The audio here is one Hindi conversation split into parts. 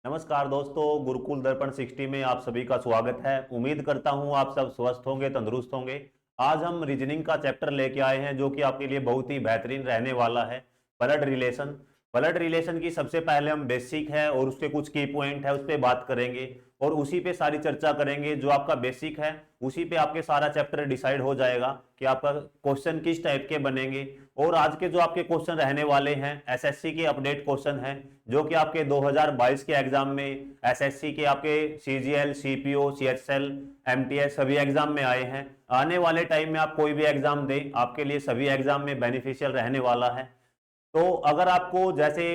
नमस्कार दोस्तों, गुरुकुल दर्पण 60 में आप सभी का स्वागत है। उम्मीद करता हूं आप सब स्वस्थ होंगे, तंदुरुस्त होंगे। आज हम रीजनिंग का चैप्टर लेके आए हैं जो कि आपके लिए बहुत ही बेहतरीन रहने वाला है। Blood relation. ब्लड रिलेशन की सबसे पहले हम बेसिक है और उसके कुछ की पॉइंट है उस पर बात करेंगे और उसी पे सारी चर्चा करेंगे। जो आपका बेसिक है उसी पे आपके सारा चैप्टर डिसाइड हो जाएगा कि आपका क्वेश्चन किस टाइप के बनेंगे। और आज के जो आपके क्वेश्चन रहने वाले हैं एसएससी के अपडेट क्वेश्चन हैं जो कि आपके 2022 के एग्जाम में एसएससी के आपके सीजीएल, सीपीओ, सीएचएल, एमटीएस सभी एग्जाम में आए हैं। आने वाले टाइम में आप कोई भी एग्जाम दें आपके लिए सभी एग्जाम में बेनिफिशियल रहने वाला है। तो अगर आपको जैसे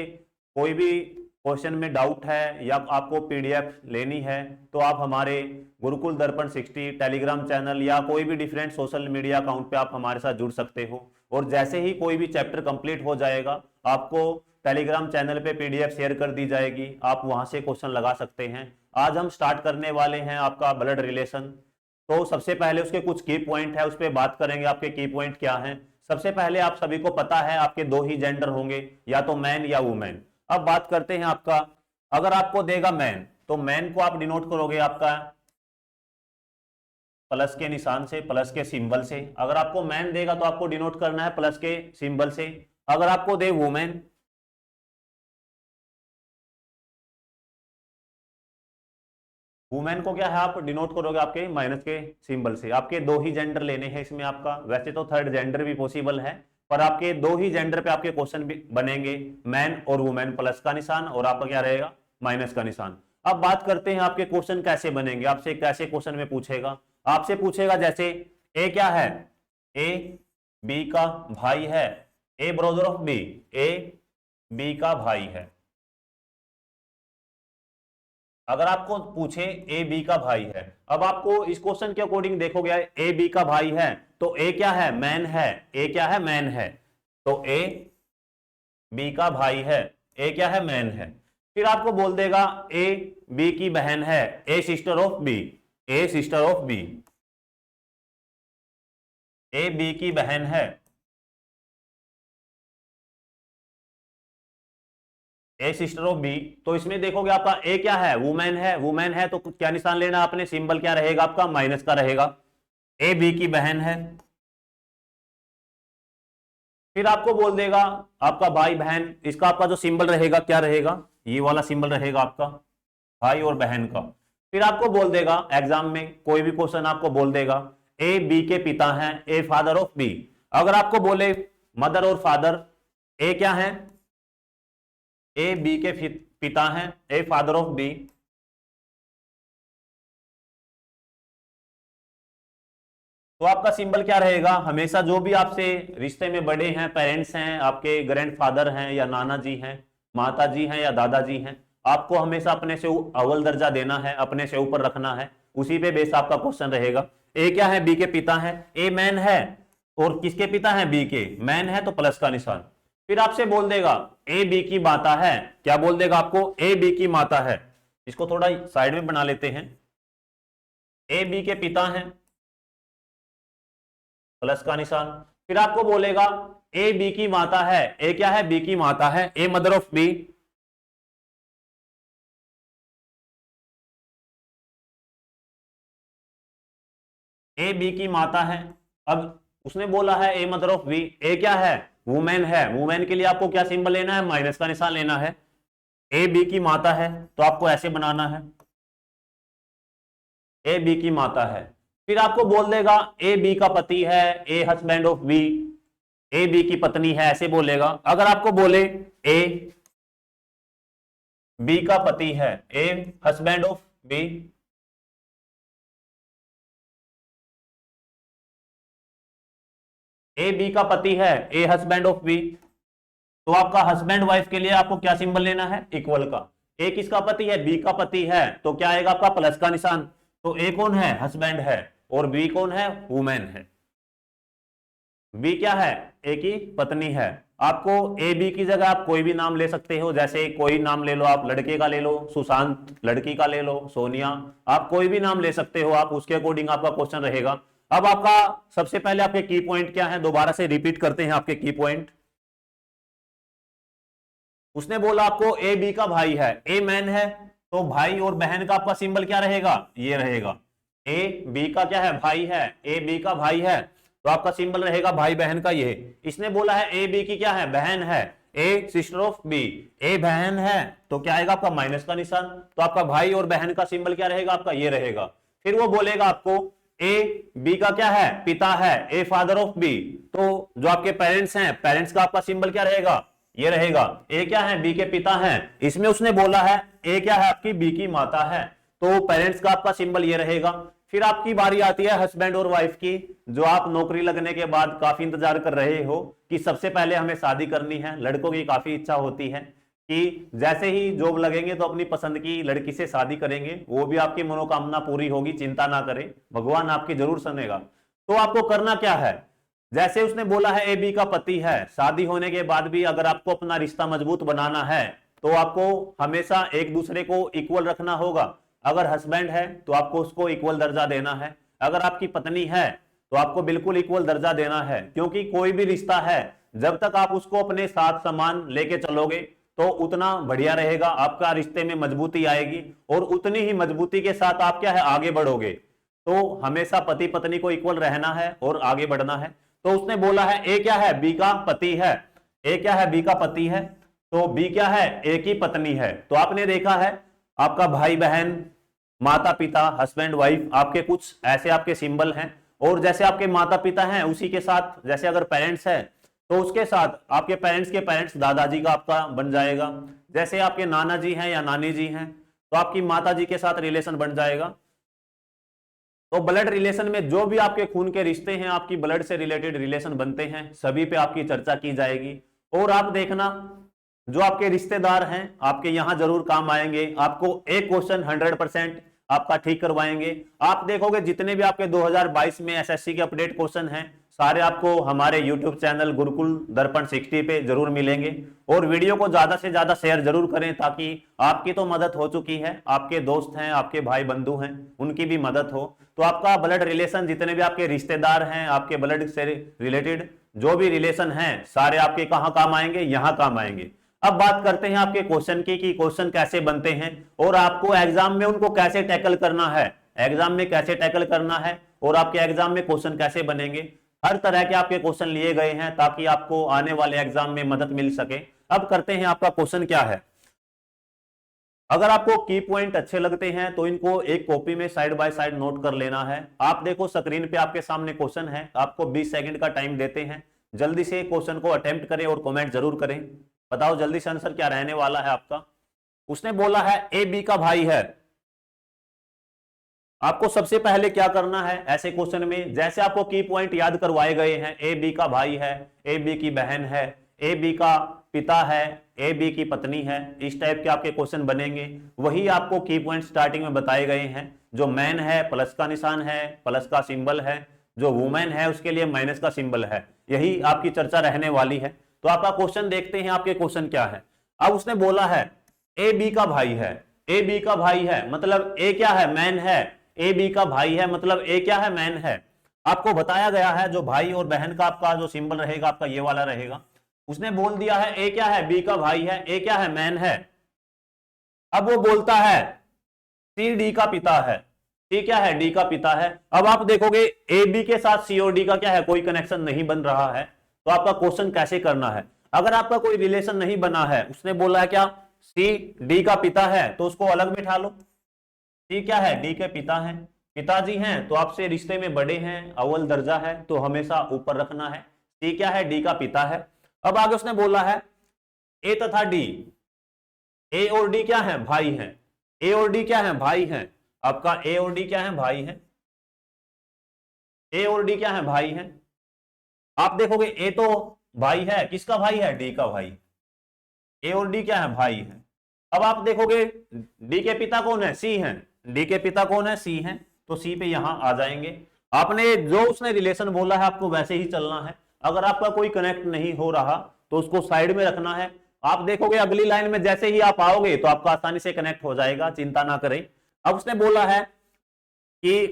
कोई भी क्वेश्चन में डाउट है या आपको पीडीएफ लेनी है तो आप हमारे गुरुकुल दर्पण 60 टेलीग्राम चैनल या कोई भी डिफरेंट सोशल मीडिया अकाउंट पे आप हमारे साथ जुड़ सकते हो। और जैसे ही कोई भी चैप्टर कंप्लीट हो जाएगा आपको टेलीग्राम चैनल पे पीडीएफ शेयर कर दी जाएगी, आप वहां से क्वेश्चन लगा सकते हैं। आज हम स्टार्ट करने वाले हैं आपका ब्लड रिलेशन। तो सबसे पहले उसके कुछ की पॉइंट है उस पर बात करेंगे। आपके की पॉइंट क्या हैं? सबसे पहले आप सभी को पता है आपके दो ही जेंडर होंगे, या तो मैन या वुमेन। अब बात करते हैं आपका, अगर आपको देगा मैन तो मैन को आप डिनोट करोगे आपका प्लस के निशान से, प्लस के सिंबल से। अगर आपको मैन देगा तो आपको डिनोट करना है प्लस के सिंबल से। अगर आपको दे वुमेन वुमेन को क्या है आप डिनोट करोगे आपके माइनस के सिंबल से। आपके दो ही जेंडर लेने हैं इसमें आपका, वैसे तो थर्ड जेंडर भी पॉसिबल है पर आपके दो ही जेंडर पे आपके क्वेश्चन भी बनेंगे, मैन और वुमेन, प्लस का निशान और आपका क्या रहेगा माइनस का निशान। अब बात करते हैं आपके क्वेश्चन कैसे बनेंगे। आपसे कैसे क्वेश्चन में पूछेगा, आपसे पूछेगा जैसे ए क्या है, ए बी का भाई है, A brother of B, A B का भाई है। अगर आपको पूछे ए बी का भाई है, अब आपको इस क्वेश्चन के अकॉर्डिंग देखोगे ए बी का भाई है तो ए क्या है मैन है, ए क्या है मैन है। तो ए बी का भाई है, ए क्या है मैन है। फिर आपको बोल देगा ए बी की बहन है, A sister of B, A sister of B, A B की बहन है, ए सिस्टर ऑफ बी। तो इसमें देखोगे आपका ए क्या है वुमेन है, वुमेन है तो क्या निशान लेना आपने, सिंबल क्या रहेगा आपका माइनस का रहेगा। ए बी की बहन है। फिर आपको बोल देगा आपका भाई बहन, इसका आपका जो सिंबल रहेगा क्या रहेगा, ये वाला सिंबल रहेगा आपका भाई और बहन का। फिर आपको बोल देगा एग्जाम में कोई भी क्वेश्चन आपको बोल देगा ए बी के पिता हैं, ए फादर ऑफ बी। अगर आपको बोले मदर और फादर, ए क्या है ए बी के पिता हैं, ए फादर ऑफ बी, तो आपका सिंबल क्या रहेगा। हमेशा जो भी आपसे रिश्ते में बड़े हैं, पेरेंट्स हैं, आपके ग्रैंडफादर हैं या नाना जी हैं, माता जी हैं या दादाजी हैं, आपको हमेशा अपने से अव्वल दर्जा देना है, अपने से ऊपर रखना है। उसी पे बेस आपका क्वेश्चन रहेगा। ए क्या है बी के पिता है, ए मैन है और किसके पिता है बी के, मैन है तो प्लस का निशान। फिर आपसे बोल देगा ए बी की माता है, क्या बोल देगा आपको ए बी की माता है। इसको थोड़ा साइड में बना लेते हैं। ए बी के पिता हैं प्लस का निशान। फिर आपको बोलेगा ए बी की माता है, ए क्या है बी की माता है, A mother of B, A B की माता है। अब उसने बोला है A mother of B, A क्या है वुमेन है, वुमेन के लिए आपको क्या सिंबल लेना है माइनस का निशान लेना है। ए बी की माता है तो आपको ऐसे बनाना है, ए बी की माता है। फिर आपको बोल देगा ए बी का पति है, A husband of B, A B की पत्नी है, ऐसे बोलेगा। अगर आपको बोले ए बी का पति है, A husband of B, A B का पति है, ए हस्बैंड ऑफ बी, तो आपका हस्बैंड वाइफ के लिए आपको क्या सिंबल लेना है इक्वल का। ए किसका पति है बी का पति है तो क्या आएगा आपका प्लस का निशान। तो ए कौन है हस्बैंड है और बी कौन है वुमेन है। बी क्या है ए की पत्नी है। आपको ए बी की जगह आप कोई भी नाम ले सकते हो, जैसे कोई नाम ले लो, आप लड़के का ले लो सुशांत, लड़की का ले लो सोनिया, आप कोई भी नाम ले सकते हो, आप उसके अकॉर्डिंग आपका क्वेश्चन रहेगा। अब आपका सबसे पहले आपके की पॉइंट क्या है, दोबारा से रिपीट करते हैं आपके की पॉइंट। उसने बोला आपको ए बी का भाई है, ए मैन है तो भाई और बहन का आपका सिंबल क्या रहेगा, ये रहेगा। ए बी का क्या है, भाई है, ए बी का भाई है, तो आपका सिंबल रहेगा भाई बहन का ये। इसने बोला है ए बी की क्या है, बहन है, ए सिस्टर ऑफ बी, ए बहन है, तो क्या आएगा आपका माइनस का निशान। तो आपका भाई और बहन का सिंबल क्या रहेगा, आपका ये रहेगा। फिर वो बोलेगा आपको ए बी का क्या है, पिता है, ए फादर ऑफ बी, तो जो आपके पेरेंट्स हैं, पेरेंट्स का आपका सिंबल क्या रहेगा, ये रहेगा। ए क्या है, बी के पिता हैं, इसमें उसने बोला है ए क्या है आपकी, बी की माता है, तो पेरेंट्स का आपका सिंबल ये रहेगा। फिर आपकी बारी आती है हस्बैंड और वाइफ की, जो आप नौकरी लगने के बाद काफी इंतजार कर रहे हो कि सबसे पहले हमें शादी करनी है। लड़कों की काफी इच्छा होती है कि जैसे ही जॉब लगेंगे तो अपनी पसंद की लड़की से शादी करेंगे, वो भी आपकी मनोकामना पूरी होगी, चिंता ना करें, भगवान आपकी जरूर सुनेगा। तो आपको करना क्या है, जैसे उसने बोला है ए बी का पति है, शादी होने के बाद भी अगर आपको अपना रिश्ता मजबूत बनाना है तो आपको हमेशा एक दूसरे को इक्वल रखना होगा। अगर हस्बैंड है तो आपको उसको इक्वल दर्जा देना है, अगर आपकी पत्नी है तो आपको बिल्कुल इक्वल दर्जा देना है, क्योंकि कोई भी रिश्ता है जब तक आप उसको अपने साथ समान लेके चलोगे तो उतना बढ़िया रहेगा, आपका रिश्ते में मजबूती आएगी और उतनी ही मजबूती के साथ आप क्या है, आगे बढ़ोगे। तो हमेशा पति पत्नी को इक्वल रहना है और आगे बढ़ना है। तो उसने बोला है ए क्या है, बी का पति है, ए क्या है, बी का पति है, तो बी क्या है, ए की पत्नी है। तो आपने देखा है आपका भाई बहन, माता पिता, हस्बैंड वाइफ, आपके कुछ ऐसे आपके सिंबल हैं। और जैसे आपके माता पिता हैं उसी के साथ जैसे अगर पेरेंट्स है तो उसके साथ आपके पेरेंट्स के पेरेंट्स दादाजी का आपका बन जाएगा। जैसे आपके नाना जी हैं या नानी जी हैं तो आपकी माता जी के साथ रिलेशन बन जाएगा। तो ब्लड रिलेशन में जो भी आपके खून के रिश्ते हैं, आपकी ब्लड से रिलेटेड रिलेशन बनते हैं, सभी पे आपकी चर्चा की जाएगी। और आप देखना जो आपके रिश्तेदार हैं आपके यहां जरूर काम आएंगे, आपको एक क्वेश्चन 100% आपका ठीक करवाएंगे। आप देखोगे जितने भी आपके 2022 में एसएससी के अपडेट क्वेश्चन हैं सारे आपको हमारे YouTube चैनल गुरुकुल दर्पण 60 पे जरूर मिलेंगे। और वीडियो को ज्यादा से ज्यादा शेयर जरूर करें ताकि आपकी तो मदद हो चुकी है, आपके दोस्त हैं, आपके भाई बंधु हैं, उनकी भी मदद हो। तो आपका ब्लड रिलेशन जितने भी आपके रिश्तेदार हैं, आपके ब्लड से रिलेटेड जो भी रिलेशन हैं सारे आपके कहां काम आएंगे, यहां काम आएंगे। अब बात करते हैं आपके क्वेश्चन की कि क्वेश्चन कैसे बनते हैं और आपको एग्जाम में उनको कैसे टैकल करना है, एग्जाम में कैसे टैकल करना है और आपके एग्जाम में क्वेश्चन कैसे बनेंगे। हर तरह के आपके क्वेश्चन लिए गए हैं ताकि आपको आने वाले एग्जाम में मदद मिल सके। अब करते हैं आपका क्वेश्चन क्या है। अगर आपको की पॉइंट अच्छे लगते हैं तो इनको एक कॉपी में साइड बाय साइड नोट कर लेना है। आप देखो स्क्रीन पे आपके सामने क्वेश्चन है, आपको 20 सेकंड का टाइम देते हैं, जल्दी से क्वेश्चन को अटेम्प्ट करें और कमेंट जरूर करें। बताओ जल्दी से आंसर क्या रहने वाला है आपका। उसने बोला है ए बी का भाई है। आपको सबसे पहले क्या करना है ऐसे क्वेश्चन में, जैसे आपको की पॉइंट याद करवाए गए हैं, ए बी का भाई है, ए बी की बहन है, ए बी का पिता है, ए बी की पत्नी है, इस टाइप के आपके क्वेश्चन बनेंगे। वही आपको की पॉइंट स्टार्टिंग में बताए गए हैं। जो मैन है प्लस का निशान है, प्लस का सिंबल है, जो वुमेन है उसके लिए माइनस का सिंबल है। यही आपकी चर्चा रहने वाली है। तो आपका क्वेश्चन देखते हैं आपके क्वेश्चन क्या है। अब उसने बोला है ए बी का भाई है, ए बी का भाई है मतलब ए क्या है, मैन है, ए बी का भाई है मतलब ए क्या है, मैन है। आपको बताया गया है जो भाई और बहन का आपका जो सिंबल रहेगा आपका ये वाला रहेगा। उसने बोल दिया है ए क्या है, बी का भाई है, ए क्या है, मैन है। अब वो बोलता है सी डी का पिता है, सी क्या है, डी का पिता है। अब आप देखोगे ए बी के साथ सी और डी का क्या है, कोई कनेक्शन नहीं बन रहा है। तो आपका क्वेश्चन कैसे करना है, अगर आपका कोई रिलेशन नहीं बना है, उसने बोला है क्या सी डी का पिता है तो उसको अलग बिठा लो। सी क्या है, डी के पिता हैं, पिताजी हैं तो आपसे रिश्ते में बड़े हैं, अव्वल दर्जा है तो हमेशा ऊपर रखना है। सी क्या है, डी का पिता है। अब आगे उसने बोला है ए तथा डी, ए और डी क्या है, भाई हैं, ए और डी क्या है, भाई हैं। आपका ए और डी क्या है, भाई हैं, ए और डी क्या है, भाई हैं। आप देखोगे ए तो भाई है, किसका भाई है, डी का भाई, ए और डी क्या है, भाई है। अब आप देखोगे डी के पिता कौन है, सी है, डी के पिता कौन है, सी है, तो सी पे यहां आ जाएंगे। आपने जो उसने रिलेशन बोला है आपको वैसे ही चलना है। अगर आपका कोई कनेक्ट नहीं हो रहा तो उसको साइड में रखना है। आप देखोगे अगली लाइन में जैसे ही आप आओगे तो आपका आसानी से कनेक्ट हो जाएगा, चिंता ना करें। अब उसने बोला है कि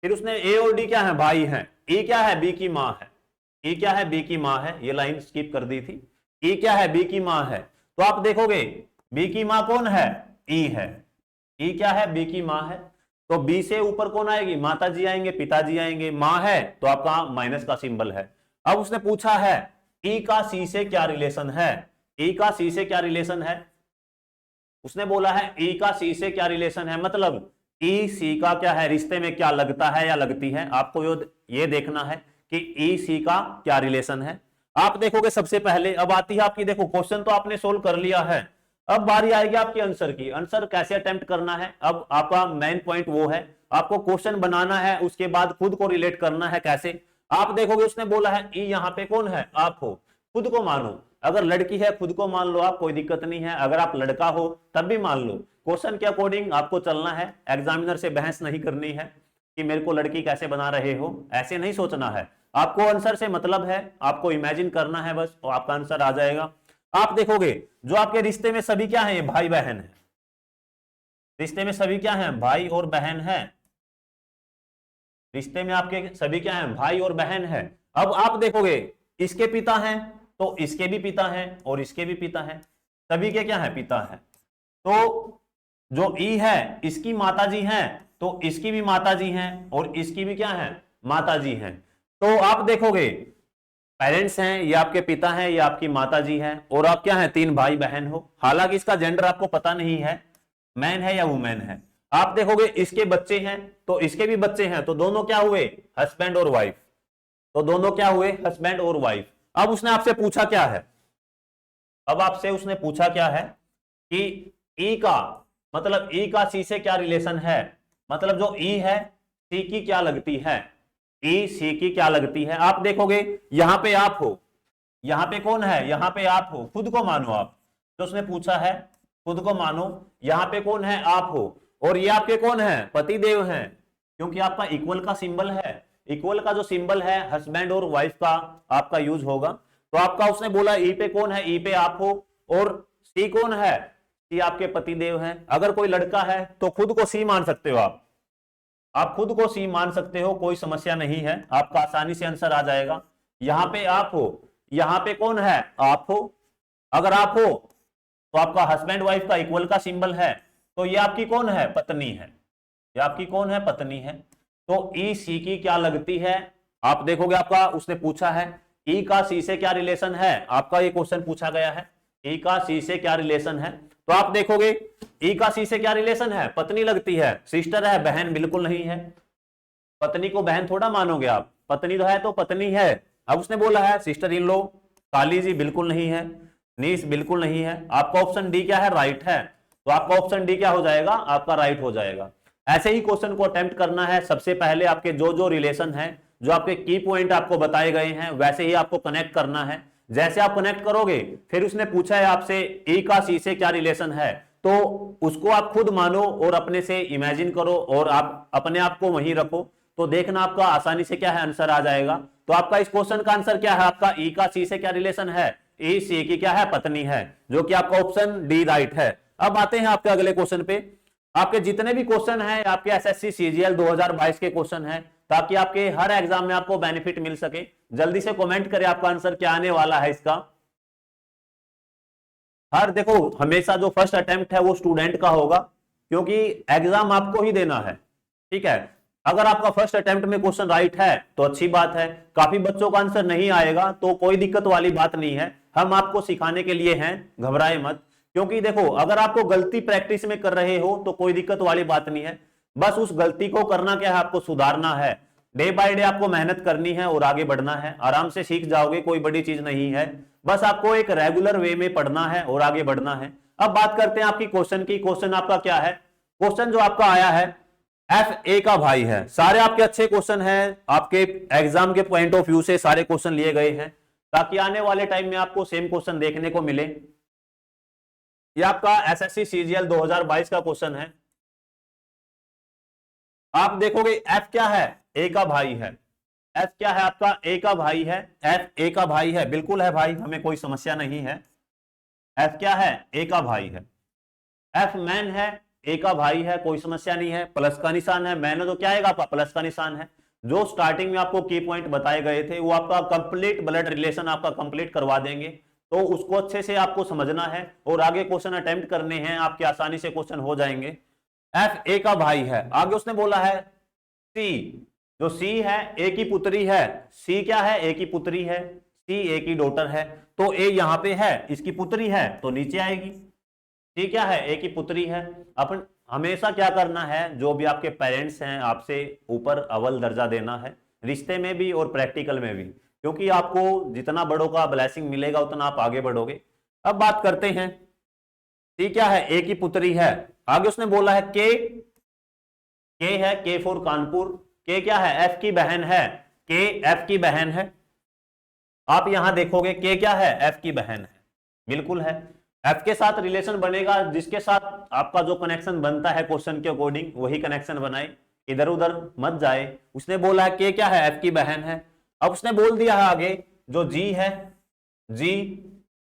फिर उसने ए और डी क्या है, भाई है, ई क्या है, बी की मां है, ई क्या है, बी की मां है, ये लाइन स्किप कर दी थी। ई क्या है, बी की मां है, तो आप देखोगे बी की मां कौन है, ई है, ई क्या है, बी की माँ है, तो बी से ऊपर कौन आएगी, माता जी आएंगे, पिताजी आएंगे, माँ है तो आपका माइनस का सिंबल है। अब उसने पूछा है ई का सी से क्या रिलेशन है, ई का सी से क्या रिलेशन है, उसने बोला है ई का सी से क्या रिलेशन है, मतलब ई सी का क्या है, रिश्ते में क्या लगता है या लगती है, आपको ये देखना है कि ई सी का क्या रिलेशन है। आप देखोगे सबसे पहले, अब आती है आपकी, देखो क्वेश्चन तो आपने सोल्व कर लिया है, अब बारी आएगी आपकी आंसर की, आंसर कैसे अटेम्प्ट करना है। अब आपका मेन पॉइंट वो है, आपको क्वेश्चन बनाना है, उसके बाद खुद को रिलेट करना है। कैसे, आप देखोगे उसने बोला है ई यहाँ पे कौन है, आप हो, खुद को मानो, अगर लड़की है खुद को मान लो आप, कोई दिक्कत नहीं है, अगर आप लड़का हो तब भी मान लो, क्वेश्चन के अकॉर्डिंग आपको चलना है, एग्जामिनर से बहस नहीं करनी है कि मेरे को लड़की कैसे बना रहे हो, ऐसे नहीं सोचना है, आपको आंसर से मतलब है, आपको इमेजिन करना है बस, तो आपका आंसर आ जाएगा। आप देखोगे जो आपके रिश्ते में सभी क्या है, ये भाई बहन है, रिश्ते में सभी क्या है, भाई और बहन है, रिश्ते में आपके सभी क्या है, भाई और बहन है। अब आप देखोगे इसके पिता हैं तो इसके भी पिता हैं और इसके भी पिता हैं, सभी के क्या है, पिता है। तो जो ई है इसकी माताजी हैं तो इसकी भी माताजी हैं और इसकी भी क्या है, माताजी हैं। तो आप देखोगे पेरेंट्स हैं, ये आपके पिता हैं, ये आपकी माताजी हैं, और आप क्या हैं, तीन भाई बहन हो। हालांकि इसका जेंडर आपको पता नहीं है, मैन है या वुमेन है। आप देखोगे इसके बच्चे हैं तो इसके भी बच्चे हैं, तो दोनों क्या हुए, हस्बैंड और वाइफ, तो दोनों क्या हुए, हस्बैंड और वाइफ। अब उसने आपसे पूछा क्या है, अब आपसे उसने पूछा क्या है कि ई का, मतलब ई का सी से क्या रिलेशन है, मतलब जो ई है सी की क्या लगती है, ई सी की क्या लगती है। आप देखोगे यहां पे आप हो, यहां पे कौन है, यहां पे आप हो, खुद को मानो आप, जो उसने पूछा है खुद को मानो, यहां पे कौन है, आप हो, और ये आपके कौन है, पति देव हैं, क्योंकि आपका इक्वल का सिंबल है, इक्वल का जो सिंबल है हस्बैंड और वाइफ का आपका यूज होगा। तो आपका उसने बोला ई पे कौन है, ई पे आप हो, और सी कौन है, सी आपके पति देव हैं। अगर कोई लड़का है तो खुद को सी मान सकते हो आप खुद को सी मान सकते हो, कोई समस्या नहीं है, आपका आसानी से आंसर आ जाएगा। यहां पे आप हो, यहां पे कौन है, आप हो, अगर आप हो तो आपका हस्बैंड वाइफ का इक्वल का सिंबल है, तो ये आपकी कौन है, पत्नी है, ये आपकी कौन है, पत्नी है। तो ई सी की क्या लगती है, आप देखोगे आपका उसने पूछा है ई का सी से क्या रिलेशन है, आपका ये क्वेश्चन पूछा गया है, ई का सी से क्या रिलेशन है। तो आप देखोगे ई का सी से क्या रिलेशन है, पत्नी लगती है, सिस्टर है, बहन बिल्कुल नहीं है, पत्नी को बहन थोड़ा मानोगे आप, पत्नी तो है तो पत्नी है। अब उसने बोला है सिस्टर इन लो, काली जी बिल्कुल नहीं है, नीस बिल्कुल नहीं है, आपका ऑप्शन डी क्या है, राइट है, तो आपका ऑप्शन डी क्या हो जाएगा, आपका राइट हो जाएगा। ऐसे ही क्वेश्चन को अटेम्प्ट करना है, सबसे पहले आपके जो जो रिलेशन है, जो आपके की पॉइंट आपको बताए गए हैं वैसे ही आपको कनेक्ट करना है। जैसे आप कनेक्ट करोगे, फिर उसने पूछा है आपसे ई का सी से क्या रिलेशन है, तो उसको आप खुद मानो और अपने से इमेजिन करो और आप अपने आप को वहीं रखो, तो देखना आपका आसानी से क्या है, आंसर आ जाएगा। तो आपका इस क्वेश्चन का आंसर क्या है, आपका ई का सी से क्या रिलेशन है, ई सी की क्या है, पत्नी है, जो कि आपका ऑप्शन डी राइट है। अब आते हैं आपके अगले क्वेश्चन पे। आपके जितने भी क्वेश्चन हैं आपके एसएससी सीजीएल 2022 के क्वेश्चन हैं, ताकि आपके हर एग्जाम में आपको बेनिफिट मिल सके। जल्दी से कमेंट करें आपका आंसर क्या आने वाला है इसका। हर देखो हमेशा जो फर्स्ट अटेम्प्ट है वो स्टूडेंट का होगा, क्योंकि एग्जाम आपको ही देना है, ठीक है। अगर आपका फर्स्ट अटेम्प्ट में क्वेश्चन राइट है तो अच्छी बात है, काफी बच्चों का आंसर नहीं आएगा तो कोई दिक्कत वाली बात नहीं है, हम आपको सिखाने के लिए हैं, घबराए मत। क्योंकि देखो अगर आपको गलती प्रैक्टिस में कर रहे हो तो कोई दिक्कत वाली बात नहीं है, बस उस गलती को करना क्या है, आपको सुधारना है, डे बाय डे आपको मेहनत करनी है और आगे बढ़ना है, आराम से सीख जाओगे, कोई बड़ी चीज नहीं है, बस आपको एक रेगुलर वे में पढ़ना है और आगे बढ़ना है। अब बात करते हैं आपकी क्वेश्चन की। क्वेश्चन आपका क्या है, क्वेश्चन जो आपका आया है एफ ए का भाई है। सारे आपके अच्छे क्वेश्चन हैं, आपके एग्जाम के पॉइंट ऑफ व्यू से सारे क्वेश्चन लिए गए हैं, ताकि आने वाले टाइम में आपको सेम क्वेश्चन देखने को मिले। ये आपका एसएससी सीजीएल 2022 का क्वेश्चन है। आप देखोगे एफ क्या है, ए का भाई है, एफ क्या है आपका, ए का भाई है, एफ ए का भाई है, बिल्कुल है भाई, हमें कोई समस्या नहीं है। एफ क्या है, ए का भाई है, एफ मैन है, ए का भाई है, कोई समस्या नहीं है, प्लस का निशान है, मैन है तो क्या आएगा आपका, प्लस का निशान है। जो स्टार्टिंग में आपको की पॉइंट बताए गए थे वो आपका कंप्लीट ब्लड रिलेशन आपका कंप्लीट करवा देंगे, तो उसको अच्छे से आपको समझना है और आगे क्वेश्चन अटेम्प्ट करने हैं, आपके आसानी से क्वेश्चन हो जाएंगे। एफ ए का भाई है। आगे उसने बोला है सी, जो सी है ए की पुत्री है। सी क्या है? ए की पुत्री है। सी ए की डॉटर है, तो ए यहां पे है, इसकी पुत्री है तो नीचे आएगी। सी क्या है? ए की पुत्री है। अपन हमेशा क्या करना है, जो भी आपके पेरेंट्स हैं आपसे ऊपर अव्वल दर्जा देना है, रिश्ते में भी और प्रैक्टिकल में भी, क्योंकि आपको जितना बड़ों का ब्लेसिंग मिलेगा उतना आप आगे बढ़ोगे। अब बात करते हैं, सी क्या है? ए की पुत्री है। आगे उसने बोला है के है, के फॉर कानपुर। के क्या है? एफ की बहन है। के एफ की बहन है। आप यहां देखोगे के क्या है? एफ की बहन है, बिल्कुल है। एफ के साथ रिलेशन बनेगा, जिसके साथ आपका जो कनेक्शन बनता है क्वेश्चन के अकॉर्डिंग वही कनेक्शन बनाए, इधर उधर मत जाए। उसने बोला है के क्या है? एफ की बहन है। अब उसने बोल दिया है आगे जो जी है, जी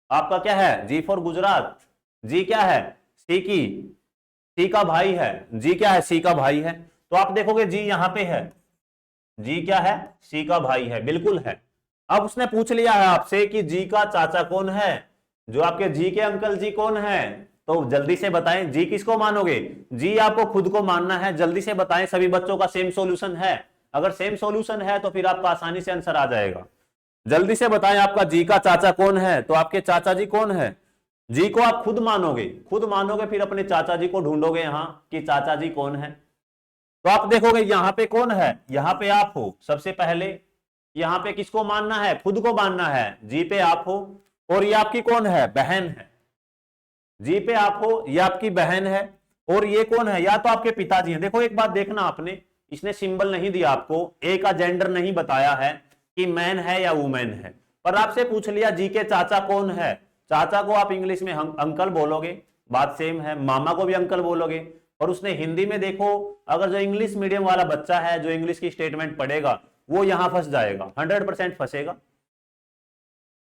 आपका क्या है? जी फॉर गुजरात। जी क्या है? सी का भाई है। जी क्या है? सी का भाई है। तो आप देखोगे जी यहां पे है, जी क्या है? सी का भाई है, बिल्कुल है। अब उसने पूछ लिया है आपसे कि जी का चाचा कौन है, जो आपके जी के अंकल जी कौन है, तो जल्दी से बताएं जी किसको मानोगे? जी आपको खुद को मानना है, जल्दी से बताएं। सभी बच्चों का सेम सॉल्यूशन है? अगर सेम सॉल्यूशन है तो फिर आपका आसानी से आंसर आ जाएगा। जल्दी से बताएं आपका जी का चाचा कौन है, तो आपके चाचा जी कौन है? जी को आप खुद मानोगे, फिर अपने चाचा जी को ढूंढोगे यहां कि चाचा जी कौन है। तो आप देखोगे यहां पे कौन है? यहां पे आप हो सबसे पहले। यहां पे किसको मानना है? खुद को मानना है। जी पे आप हो और ये आपकी कौन है? बहन है। जी पे आप हो, ये आपकी बहन है। और ये कौन है? या तो आपके पिताजी हैं। देखो एक बात देखना आपने, इसने सिंबल नहीं दिया आपको, ए का जेंडर नहीं बताया है कि मैन है या वुमेन है, पर आपसे पूछ लिया जी के चाचा कौन है। चाचा को आप इंग्लिश में अंकल बोलोगे, बात सेम है। मामा को भी अंकल बोलोगे। और उसने हिंदी में देखो, अगर जो इंग्लिश मीडियम वाला बच्चा है जो इंग्लिश की स्टेटमेंट पढ़ेगा वो यहां फंस जाएगा, 100% फंसेगा।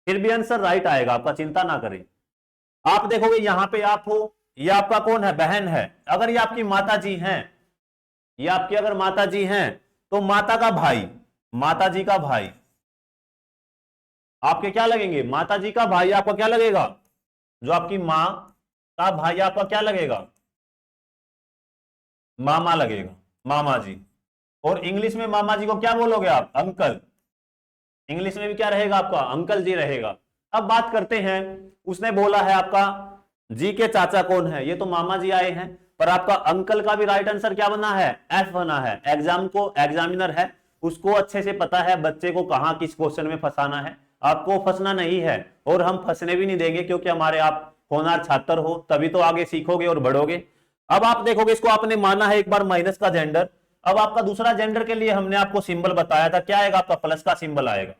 फिर भी आंसर राइट आएगा, आपका चिंता ना करें। आप देखोगे यहां पे आप हो, ये आपका कौन है? बहन है। अगर ये आपकी माता जी हैं, ये आपकी अगर माता जी हैं तो माता का भाई, माता जी का भाई आपके क्या लगेंगे? माता जी का भाई आपका क्या लगेगा? जो आपकी मां का भाई आपका क्या लगेगा? मामा लगेगा, मामा जी। और इंग्लिश में मामा जी को क्या बोलोगे आप? अंकल। इंग्लिश में भी क्या रहेगा आपका? अंकल जी रहेगा। अब बात करते हैं, उसने बोला है आपका जी के चाचा कौन है, ये तो मामा जी आए हैं, पर आपका अंकल का भी राइट आंसर क्या बना है? एफ बना है। एग्जामिनर है, उसको अच्छे से पता है बच्चे को कहां किस क्वेश्चन में फंसाना है। आपको फंसना नहीं है और हम फंसने भी नहीं देंगे, क्योंकि हमारे आप होनहार छात्र हो, तभी तो आगे सीखोगे और बढ़ोगे। अब आप देखोगे इसको आपने माना है एक बार माइनस का जेंडर। अब आपका दूसरा जेंडर के लिए हमने आपको सिंबल बताया था, क्या आएगा आपका? प्लस का सिंबल आएगा।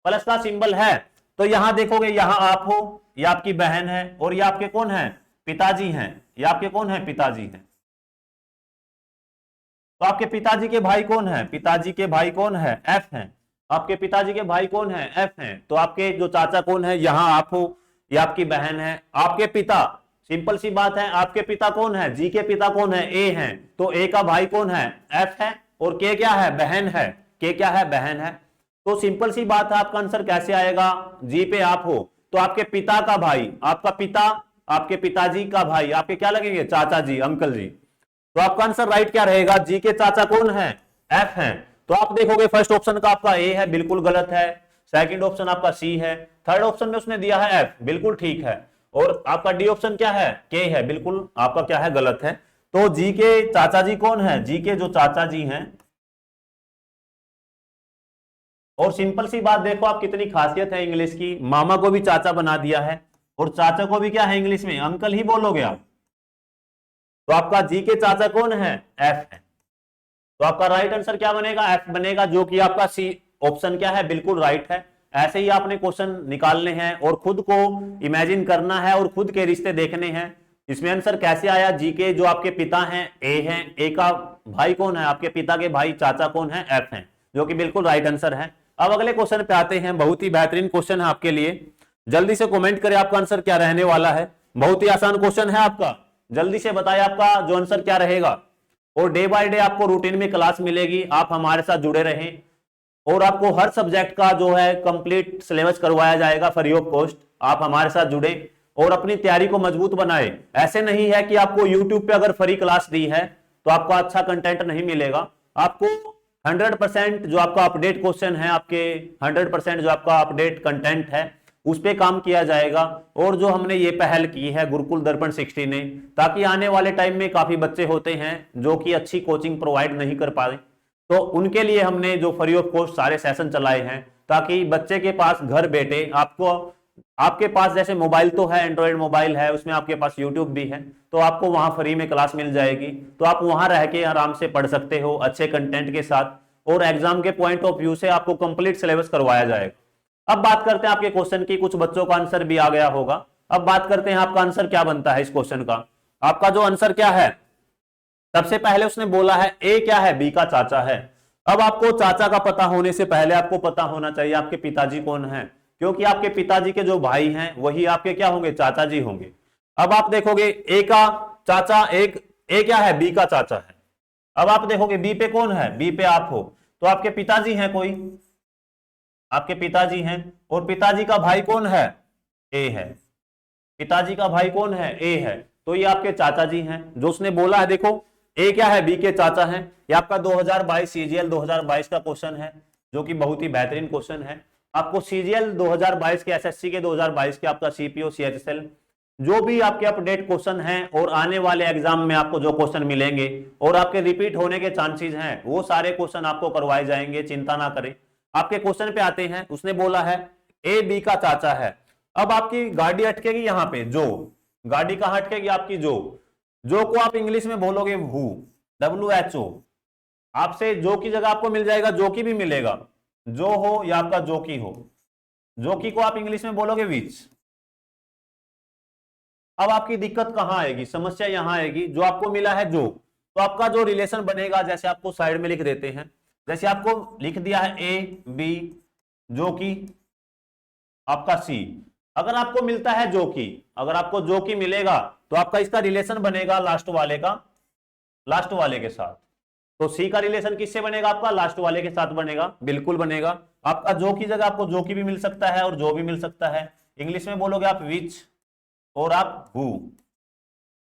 प्लस का सिंबल है तो यहां देखोगे, यहां आप हो, ये आपकी बहन है, और ये आपके कौन है? पिताजी हैं। ये आपके कौन है? पिताजी हैं। तो आपके पिताजी के भाई कौन है? पिताजी के भाई कौन है? एफ हैं। आपके पिताजी के भाई कौन है? एफ हैं। तो आपके जो चाचा कौन है? यहां आप हो, ये आपकी बहन है। आपके पिता, सिंपल सी बात है, आपके पिता कौन है? जी के पिता कौन है? ए हैं। तो ए का भाई कौन है? एफ है। और के क्या है? बहन है। के क्या है? बहन है। तो सिंपल सी बात है, आपका आंसर कैसे आएगा? जी पे आप हो तो आपके पिता का भाई, आपका पिता, आपके पिताजी का भाई आपके क्या लगेंगे? चाचा जी, अंकल जी। तो आपका आंसर राइट क्या रहेगा? जी के चाचा कौन है? एफ है। तो आप देखोगे फर्स्ट ऑप्शन का आपका ए है, बिल्कुल गलत है। सेकंड ऑप्शन आपका सी है। थर्ड ऑप्शन में उसने दिया है एफ, बिल्कुल ठीक है। और आपका डी ऑप्शन क्या है? के है, बिल्कुल आपका क्या है? गलत है। तो जी के चाचा जी कौन है? जी के जो चाचा जी हैं, और सिंपल सी बात देखो आप कितनी खासियत है इंग्लिश की, मामा को भी चाचा बना दिया है और चाचा को भी क्या है इंग्लिश में? अंकल ही बोलोगे आप। तो आपका जी के चाचा कौन है? एफ है। तो आपका राइट आंसर क्या बनेगा? एफ बनेगा, जो कि आपका सी ऑप्शन क्या है? बिल्कुल राइट है। ऐसे ही आपने क्वेश्चन निकालने हैं और खुद को इमेजिन करना है और खुद के रिश्ते देखने हैं। इसमें आंसर कैसे आया? जी के जो आपके पिता हैं ए हैं, ए का भाई कौन है? आपके पिता के भाई चाचा कौन है? एफ हैं, जो कि बिल्कुल राइट आंसर है। अब अगले क्वेश्चन पे आते हैं, बहुत ही बेहतरीन क्वेश्चन है आपके लिए। जल्दी से कमेंट करें आपका आंसर क्या रहने वाला है। बहुत ही आसान क्वेश्चन है आपका, जल्दी से बताएं आपका जो आंसर क्या रहेगा। और डे बाय डे आपको रूटीन में क्लास मिलेगी, आप हमारे साथ जुड़े रहें और आपको हर सब्जेक्ट का जो है कंप्लीट सिलेबस करवाया जाएगा फ्री ऑफ कॉस्ट। आप हमारे साथ जुड़े और अपनी तैयारी को मजबूत बनाए। ऐसे नहीं है कि आपको यूट्यूब पे अगर फ्री क्लास दी है तो आपको अच्छा कंटेंट नहीं मिलेगा। आपको 100% जो आपका अपडेट क्वेश्चन है, आपके 100% जो आपका अपडेट कंटेंट है उस पे काम किया जाएगा। और जो हमने ये पहल की है गुरुकुल दर्पण 60 ने, ताकि आने वाले टाइम में काफी बच्चे होते हैं जो कि अच्छी कोचिंग प्रोवाइड नहीं कर पाए, तो उनके लिए हमने जो फ्री ऑफ कॉस्ट सारे सेशन चलाए हैं, ताकि बच्चे के पास घर बैठे आपको, आपके पास जैसे मोबाइल तो है, एंड्रॉयड मोबाइल है, उसमें आपके पास यूट्यूब भी है, तो आपको वहां फ्री में क्लास मिल जाएगी, तो आप वहां रह के आराम से पढ़ सकते हो अच्छे कंटेंट के साथ, और एग्जाम के पॉइंट ऑफ व्यू से आपको कंप्लीट सिलेबस करवाया जाएगा। अब बात करते हैं आपके क्वेश्चन की, कुछ बच्चों का आंसर भी आ गया होगा। अब बात करते हैं आपका आंसर क्या बनता है इस क्वेश्चन का। आपका जो आंसर क्या है, सबसे पहले उसने बोला है ए क्या है, बी का चाचा है। अब आपको चाचा का पता होने से पहले आपको पता होना चाहिए आपके पिताजी कौन है, क्योंकि आपके पिताजी के जो भाई हैं वही आपके क्या होंगे, चाचा जी होंगे। अब आप देखोगे ए का चाचा, एक ए क्या है, बी का चाचा है। अब आप देखोगे बी पे कौन है, बी पे आप हो, तो आपके पिताजी हैं, कोई आपके पिताजी हैं, और पिताजी का भाई कौन है, ए है। पिताजी का भाई कौन है, ए है, तो ये आपके चाचा जी हैं। जो उसने बोला है, देखो ए क्या है, बी के चाचा हैं। ये आपका 2022 सीजीएल 2022 का क्वेश्चन है, जो कि बहुत ही बेहतरीन क्वेश्चन है। आपको सीजीएल 2022 के, एसएससी के 2022 के, आपका सीपीओ सीएचएसएल जो भी आपके अपडेट क्वेश्चन हैं और आने वाले एग्जाम में आपको जो क्वेश्चन मिलेंगे और आपके रिपीट होने के चांसेस हैं, वो सारे क्वेश्चन आपको करवाए जाएंगे, चिंता ना करें। आपके क्वेश्चन पे आते हैं। उसने बोला है ए बी का चाचा है। अब आपकी गाड़ी अटकेगी यहां पे, जो गाड़ी कहां अटकेगी आपकी, जो को आप इंग्लिश में बोलोगे हु, WHO। आपसे जो की जगह आपको मिल जाएगा जो की भी मिलेगा, जो हो या आपका जो की हो। जो की को आप इंग्लिश में बोलोगे विच। अब आपकी दिक्कत कहां आएगी, समस्या यहां आएगी, जो आपको मिला है जो, तो आपका जो रिलेशन बनेगा, जैसे आपको साइड में लिख देते हैं, जैसे आपको लिख दिया है ए बी, जो की आपका सी। अगर आपको मिलता है जो की, अगर आपको जो की मिलेगा तो आपका इसका रिलेशन बनेगा लास्ट वाले का, लास्ट वाले के साथ। तो सी का रिलेशन किससे बनेगा, आपका लास्ट वाले के साथ बनेगा, बिल्कुल बनेगा। आपका जो की जगह आपको जो की भी मिल सकता है और जो भी मिल सकता है। इंग्लिश में बोलोगे आप विच और आप हु।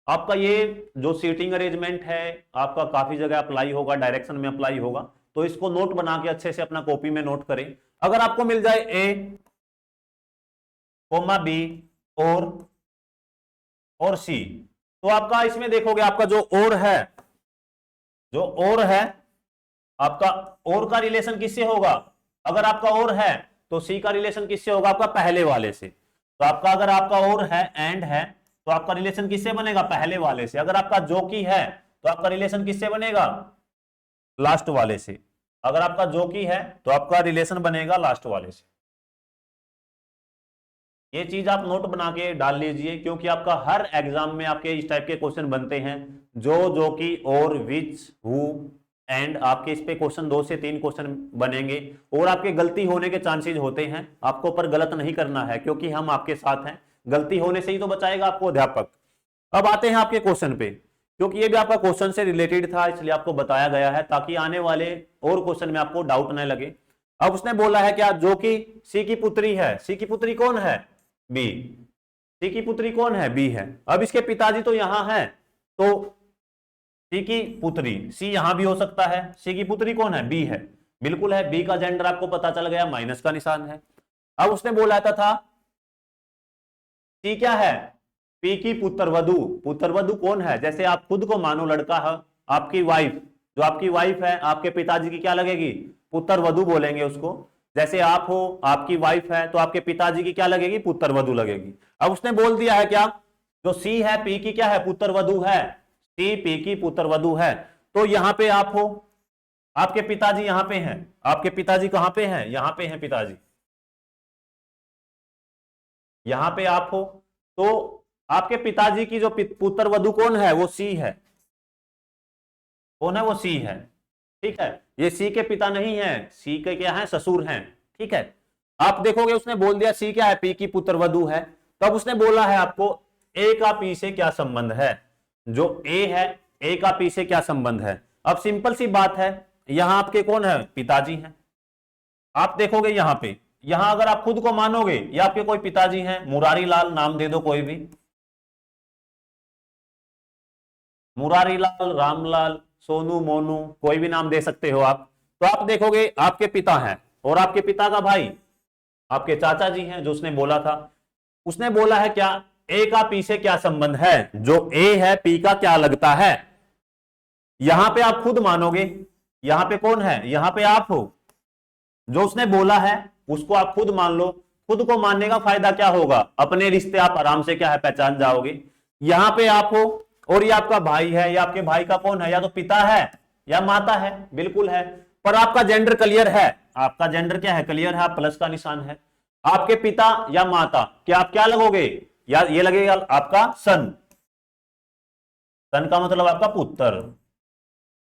आपका ये जो सीटिंग अरेंजमेंट है आपका काफी जगह अप्लाई होगा, डायरेक्शन में अप्लाई होगा, तो इसको नोट बना के अच्छे से अपना कॉपी में नोट करें। अगर आपको मिल जाए ए कोमा बी और सी, तो आपका इसमें देखोगे आपका जो और है, जो और है आपका, और का रिलेशन किससे होगा, अगर आपका और है तो सी का रिलेशन किससे होगा, आपका पहले वाले से। तो आपका अगर आपका और है, एंड है, तो आपका रिलेशन किससे बनेगा, पहले वाले से। अगर आपका जो की है तो आपका रिलेशन किससे बनेगा, लास्ट वाले से। अगर आपका जो की है तो आपका रिलेशन बनेगा लास्ट वाले से। ये चीज आप नोट बना के डाल लीजिए, क्योंकि आपका हर एग्जाम में आपके इस टाइप के क्वेश्चन बनते हैं, जो की और विच हु एंड। आपके इस पे क्वेश्चन 2 से 3 क्वेश्चन बनेंगे और आपके गलती होने के चांसेस होते हैं। आपको पर गलत नहीं करना है, क्योंकि हम आपके साथ हैं। गलती होने से ही तो बचाएगा आपको अध्यापक। अब आते हैं आपके क्वेश्चन पे, क्योंकि ये भी आपका क्वेश्चन से रिलेटेड था, इसलिए आपको बताया गया है, ताकि आने वाले और क्वेश्चन में आपको डाउट न लगे। अब उसने बोला है क्या, जो कि सी की पुत्री है। सी की पुत्री कौन है, बी। सी की पुत्री कौन है, बी है। अब इसके पिताजी तो यहां है, तो सी की पुत्री, सी यहां भी हो सकता है। सी की पुत्री कौन है, बी है, बिल्कुल है। बी का जेंडर आपको पता चल गया, माइनस का निशान है। अब उसने बोला था सी क्या है, पी की पुत्रवधु। पुत्रवधु कौन है, जैसे आप खुद को मानो लड़का है, आपकी वाइफ, जो आपकी वाइफ है, आपके पिताजी की क्या लगेगी, पुत्रवधु बोलेंगे उसको। जैसे आप हो, आपकी वाइफ है, तो आपके पिताजी की क्या लगेगी, पुत्रवधु लगेगी। अब उसने बोल दिया है क्या, जो सी है पी की क्या है, पुत्रवधु है। सी पी की पुत्रवधु है, तो यहां पे आप हो, आपके पिताजी यहां पे हैं। आपके पिताजी कहां पे हैं, यहां पे हैं पिताजी, यहां पे आप हो। तो आपके पिताजी की जो पुत्रवधु कौन है, वो सी है। कौन है, वो सी है। ठीक है, ये सी के पिता नहीं है, सी के क्या है, ससुर हैं। ठीक है, आप देखोगे उसने बोल दिया सी क्या है, पी की पुत्रवधु है। तब उसने बोला है आपको ए का पी से क्या संबंध है। जो ए है, ए का पी से क्या संबंध है। अब सिंपल सी बात है, यहां आपके कौन है, पिताजी हैं। आप देखोगे यहां पे, यहां अगर आप खुद को मानोगे, या आपके कोई पिताजी हैं, मुरारी लाल नाम दे दो कोई भी, मुरारीलाल, रामलाल, सोनू, मोनू, कोई भी नाम दे सकते हो आप। तो आप देखोगे आपके पिता हैं और आपके पिता का भाई आपके चाचा जी हैं, जो उसने बोला था। उसने बोला है क्या, ए का पी से क्या संबंध है, जो ए है पी का क्या लगता है। यहां पे आप खुद मानोगे, यहां पे कौन है, यहां पे आप हो। जो उसने बोला है उसको आप खुद मान लो। खुद को मानने का फायदा क्या होगा, अपने रिश्ते आप आराम से क्या है पहचान जाओगे। यहां पे आप हो और ये आपका भाई है, या आपके भाई का कौन है, या तो पिता है या माता है, बिल्कुल है। पर आपका जेंडर क्लियर है, आपका जेंडर क्या है, क्लियर है, आप प्लस का निशान है। आपके पिता या माता, क्या आप क्या लगोगे, या ये लगेगा आपका सन। सन का मतलब आपका पुत्र।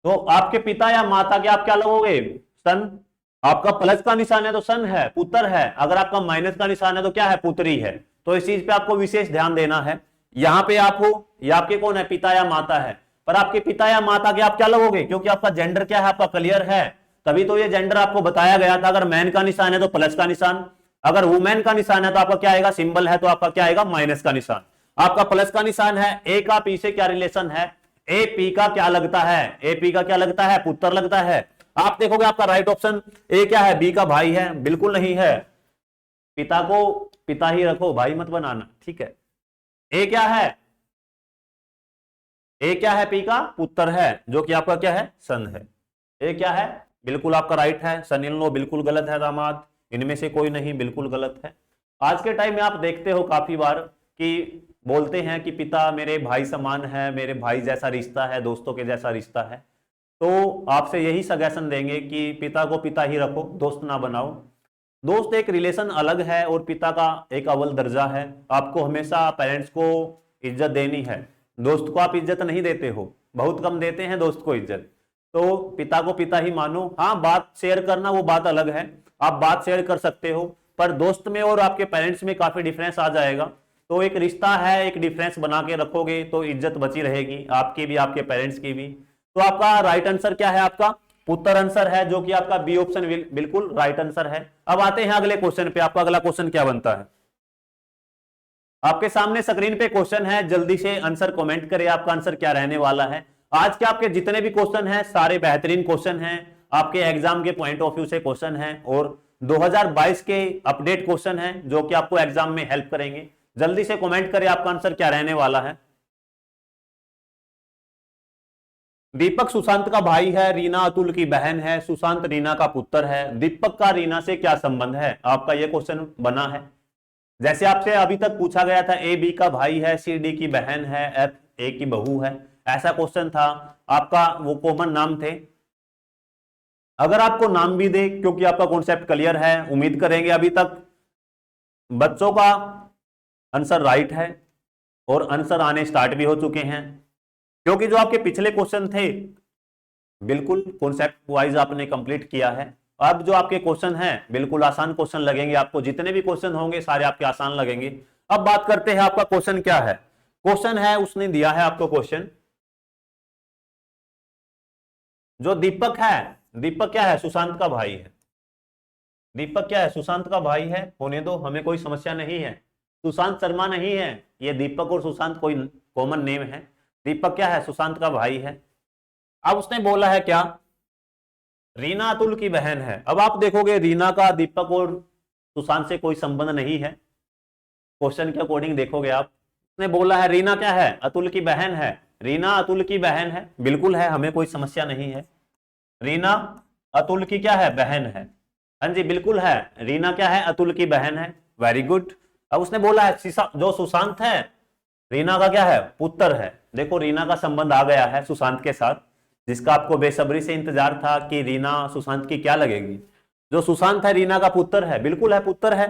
तो आपके पिता या माता के आप क्या लगोगे, सन। आपका प्लस का निशान है तो सन है, पुत्र है। अगर आपका माइनस का निशान है तो क्या है, पुत्री है। तो इस चीज पे आपको विशेष ध्यान देना है। यहां पे आप हो, या आपके कौन है, पिता या माता है। पर आपके पिता या माता के आप क्या लगोगे, क्योंकि आपका जेंडर क्या है, आपका क्लियर है। तभी तो ये जेंडर आपको बताया गया था। अगर मैन का निशान है तो प्लस का निशान, अगर वुमेन का निशान है तो आपका क्या आएगा, सिंबल है तो आपका क्या आएगा, माइनस का निशान। आपका प्लस का निशान है। ए का पी से क्या रिलेशन है, ए पी का क्या लगता है, ए पी का क्या लगता है, पुत्र लगता है। आप देखोगे आपका राइट ऑप्शन ए क्या है, बी का भाई है, बिल्कुल नहीं है। पिता को पिता ही रखो, भाई मत बनाना, ठीक है। ए क्या है, ए क्या है, पी का पुत्र है, जो कि आपका क्या है, सन है। ए क्या है, बिल्कुल आपका राइट है। सन इन लो बिल्कुल गलत है, दामाद इनमें से कोई नहीं, बिल्कुल गलत है। आज के टाइम में आप देखते हो काफी बार कि बोलते हैं कि पिता मेरे भाई समान है, मेरे भाई जैसा रिश्ता है, दोस्तों के जैसा रिश्ता है। तो आपसे यही सजेशन देंगे कि पिता को पिता ही रखो, दोस्त ना बनाओ। दोस्त एक रिलेशन अलग है और पिता का एक अव्वल दर्जा है। आपको हमेशा पेरेंट्स को इज्जत देनी है। दोस्त को आप इज्जत नहीं देते हो, बहुत कम देते हैं दोस्त को इज्जत। तो पिता को पिता ही मानो। हाँ, बात शेयर करना वो बात अलग है, आप बात शेयर कर सकते हो, पर दोस्त में और आपके पेरेंट्स में काफी डिफरेंस आ जाएगा। तो एक रिश्ता है, एक डिफरेंस बना के रखोगे तो इज्जत बची रहेगी, आपकी भी आपके पेरेंट्स की भी। तो आपका राइट आंसर क्या है, आपका पुत्र आंसर है, जो कि आपका बी ऑप्शन बिल्कुल राइट आंसर है। अब आते हैं अगले क्वेश्चन पे। आपका अगला क्वेश्चन क्या बनता है, आपके सामने स्क्रीन पे क्वेश्चन है, जल्दी से आंसर कमेंट करें, आपका आंसर क्या रहने वाला है। आज के आपके जितने भी क्वेश्चन हैं सारे बेहतरीन क्वेश्चन हैं, आपके एग्जाम के पॉइंट ऑफ व्यू से क्वेश्चन हैं, और 2022 के अपडेट क्वेश्चन हैं जो कि आपको एग्जाम में हेल्प करेंगे। जल्दी से कमेंट करें आपका आंसर क्या रहने वाला है। दीपक सुशांत का भाई है, रीना अतुल की बहन है, सुशांत रीना का पुत्र है। दीपक का रीना से क्या संबंध है, आपका यह क्वेश्चन बना है। जैसे आपसे अभी तक पूछा गया था, ए बी का भाई है, सी डी की बहन है, एफ ए की बहू है, ऐसा क्वेश्चन था। आपका वो कॉमन नाम थे। अगर आपको नाम भी दे, क्योंकि आपका कॉन्सेप्ट क्लियर है, उम्मीद करेंगे अभी तक बच्चों का आंसर राइट है और आंसर आने स्टार्ट भी हो चुके हैं। क्योंकि जो आपके पिछले क्वेश्चन थे बिल्कुल कॉन्सेप्ट वाइज आपने कंप्लीट किया है। अब जो आपके क्वेश्चन हैं बिल्कुल आसान क्वेश्चन लगेंगे आपको, जितने भी क्वेश्चन होंगे सारे आपके आसान लगेंगे। अब बात करते हैं आपका क्वेश्चन क्या है। क्वेश्चन है, उसने दिया है आपको क्वेश्चन, जो दीपक है, दीपक क्या है, सुशांत का भाई है। दीपक क्या है, सुशांत का भाई है, होने दो, हमें कोई समस्या नहीं है। सुशांत शर्मा नहीं है, ये दीपक और सुशांत कोई कॉमन नेम है। दीपक क्या है, सुशांत का भाई है। अब उसने बोला है क्या, रीना अतुल की बहन है। अब आप देखोगे रीना का दीपक और सुशांत से कोई संबंध नहीं है, क्वेश्चन के अकॉर्डिंग देखोगे आप। उसने बोला है रीना क्या है, अतुल की बहन है। रीना अतुल की बहन है, बिल्कुल है, हमें कोई समस्या नहीं है। रीना अतुल की क्या है, बहन है। हाँ जी बिल्कुल है, रीना क्या है, अतुल की बहन है, वेरी गुड। अब उसने बोला है जो सुशांत है रीना का क्या है, पुत्र है। देखो रीना का संबंध आ गया है सुशांत के साथ, जिसका आपको बेसब्री से इंतजार था कि रीना सुशांत की क्या लगेगी। जो सुशांत है रीना का पुत्र है, बिल्कुल है, पुत्र है।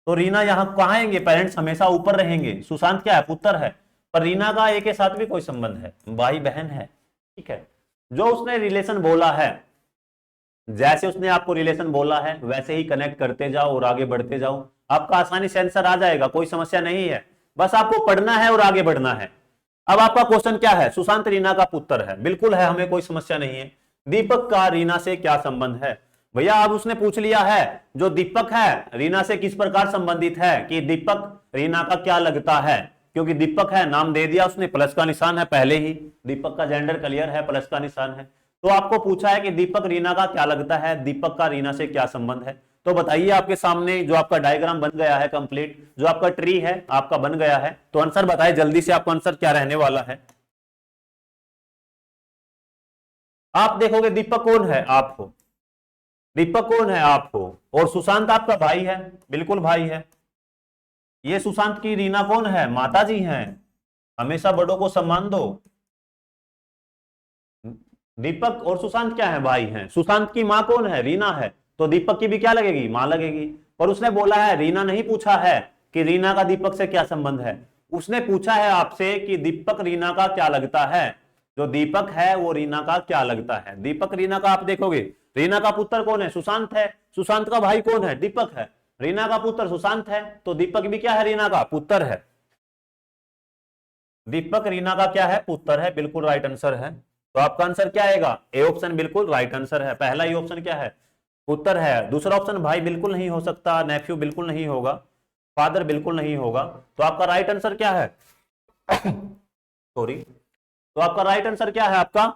तो रीना यहाँ कहाँ आएंगे, पेरेंट्स हमेशा ऊपर रहेंगे। सुशांत क्या है, पुत्र है। पर रीना का ए के साथ भी कोई संबंध है, भाई बहन है, ठीक है। जो उसने रिलेशन बोला है, जैसे उसने आपको रिलेशन बोला है वैसे ही कनेक्ट करते जाओ और आगे बढ़ते जाओ, आपका आसानी से आंसर आ जाएगा, कोई समस्या नहीं है। बस आपको पढ़ना है और आगे बढ़ना है। अब आपका क्वेश्चन क्या है, सुशांत रीना का पुत्र है, बिल्कुल है, हमें कोई समस्या नहीं है। दीपक का रीना से क्या संबंध है, भैया अब उसने पूछ लिया है जो दीपक है रीना से किस प्रकार संबंधित है, कि दीपक रीना का क्या लगता है। क्योंकि दीपक है, नाम दे दिया उसने, प्लस का निशान है पहले ही, दीपक का जेंडर क्लियर है, प्लस का निशान है। तो आपको पूछा है कि दीपक रीना का क्या लगता है, दीपक का रीना से क्या संबंध है। तो बताइए, आपके सामने जो आपका डायग्राम बन गया है कंप्लीट, जो आपका ट्री है आपका बन गया है, तो आंसर बताइए जल्दी से, आपका आंसर क्या रहने वाला है। आप देखोगे दीपक कौन है, आप हो, दीपक कौन है, आप हो, और सुशांत आपका भाई है, बिल्कुल भाई है। ये सुशांत की रीना कौन है, माता जी हैं, हमेशा बड़ों को सम्मान दो। दीपक और सुशांत क्या है, भाई हैं। सुशांत की माँ कौन है, रीना है, तो दीपक की भी क्या लगेगी, माँ लगेगी। पर उसने बोला है, रीना नहीं पूछा है कि रीना का दीपक से क्या संबंध है, उसने पूछा है आपसे कि दीपक रीना का क्या लगता है। जो दीपक है वो रीना का क्या लगता है, दीपक रीना का। आप देखोगे रीना का पुत्र कौन है, सुशांत है, सुशांत का भाई कौन है, दीपक है, रीना का पुत्र सुशांत है, तो दीपक भी क्या है, रीना का पुत्र है। दीपक रीना का क्या है, पुत्र है, बिल्कुल राइट आंसर है। तो आपका आंसर क्या आएगा, ए ऑप्शन बिल्कुल राइट आंसर है। पहला ही ऑप्शन क्या है, पुत्र है। दूसरा ऑप्शन भाई बिल्कुल नहीं हो सकता, नेफ्यू बिल्कुल नहीं होगा, फादर बिल्कुल नहीं होगा। तो आपका राइट आंसर क्या है सॉरी, तो आपका राइट आंसर क्या है, आपका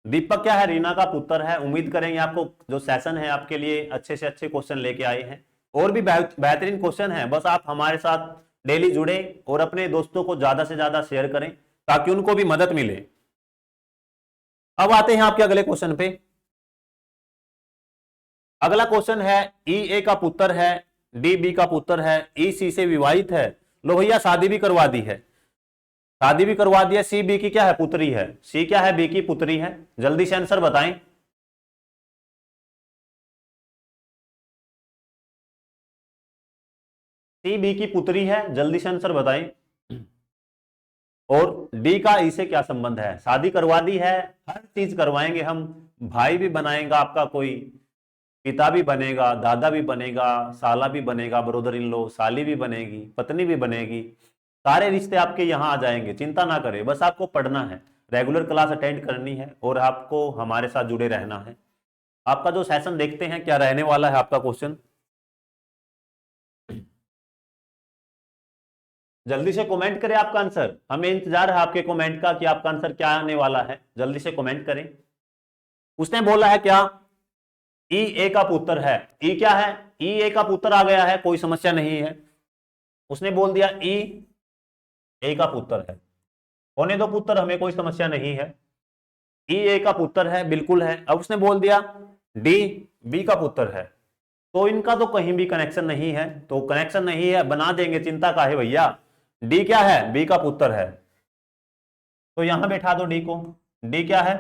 दीपक क्या है, रीना का पुत्र है। उम्मीद करेंगे आपको जो सेशन है आपके लिए अच्छे से अच्छे क्वेश्चन लेके आए हैं, और भी बेहतरीन क्वेश्चन है। बस आप हमारे साथ डेली जुड़े और अपने दोस्तों को ज्यादा से ज्यादा शेयर करें ताकि उनको भी मदद मिले। अब आते हैं आपके अगले क्वेश्चन पे। अगला क्वेश्चन है, ई ए का पुत्र है, डी बी का पुत्र है, ई सी से विवाहित है। लो भैया, शादी भी करवा दी है, शादी भी करवा दी है। सी बी की क्या है, पुत्री है। सी क्या है, बी की पुत्री है। जल्दी से आंसर बताएं। सी बी की पुत्री है, जल्दी से आंसर बताएं। और डी का ई से क्या संबंध है, शादी करवा दी है, हर चीज करवाएंगे हम, भाई भी बनाएगा आपका कोई, पिता भी बनेगा, दादा भी बनेगा, साला भी बनेगा, ब्रदर इन लो, साली भी बनेगी, पत्नी भी बनेगी, सारे रिश्ते आपके यहाँ आ जाएंगे। चिंता ना करें, बस आपको पढ़ना है, रेगुलर क्लास अटेंड करनी है और आपको हमारे साथ जुड़े रहना है। आपका जो सेशन देखते हैं क्या रहने वाला है आपका क्वेश्चन। जल्दी से कमेंट करें आपका आंसर, हमें इंतजार है आपके कमेंट का कि आपका आंसर क्या आने वाला है। जल्दी से कमेंट करें। उसने बोला है क्या, ई ए का पुत्र है। ई क्या है, ई ए का पुत्र आ गया है, कोई समस्या नहीं है। उसने बोल दिया ई ए का पुत्र है, होने दो पुत्र, हमें कोई समस्या नहीं है। ई ए का पुत्र है, बिल्कुल है। अब उसने बोल दिया डी बी का पुत्र है, तो इनका तो कहीं भी कनेक्शन नहीं है, तो कनेक्शन नहीं है बना देंगे, चिंता का है भैया। डी क्या है, बी का पुत्र है, तो यहां बैठा दो डी को। डी क्या है,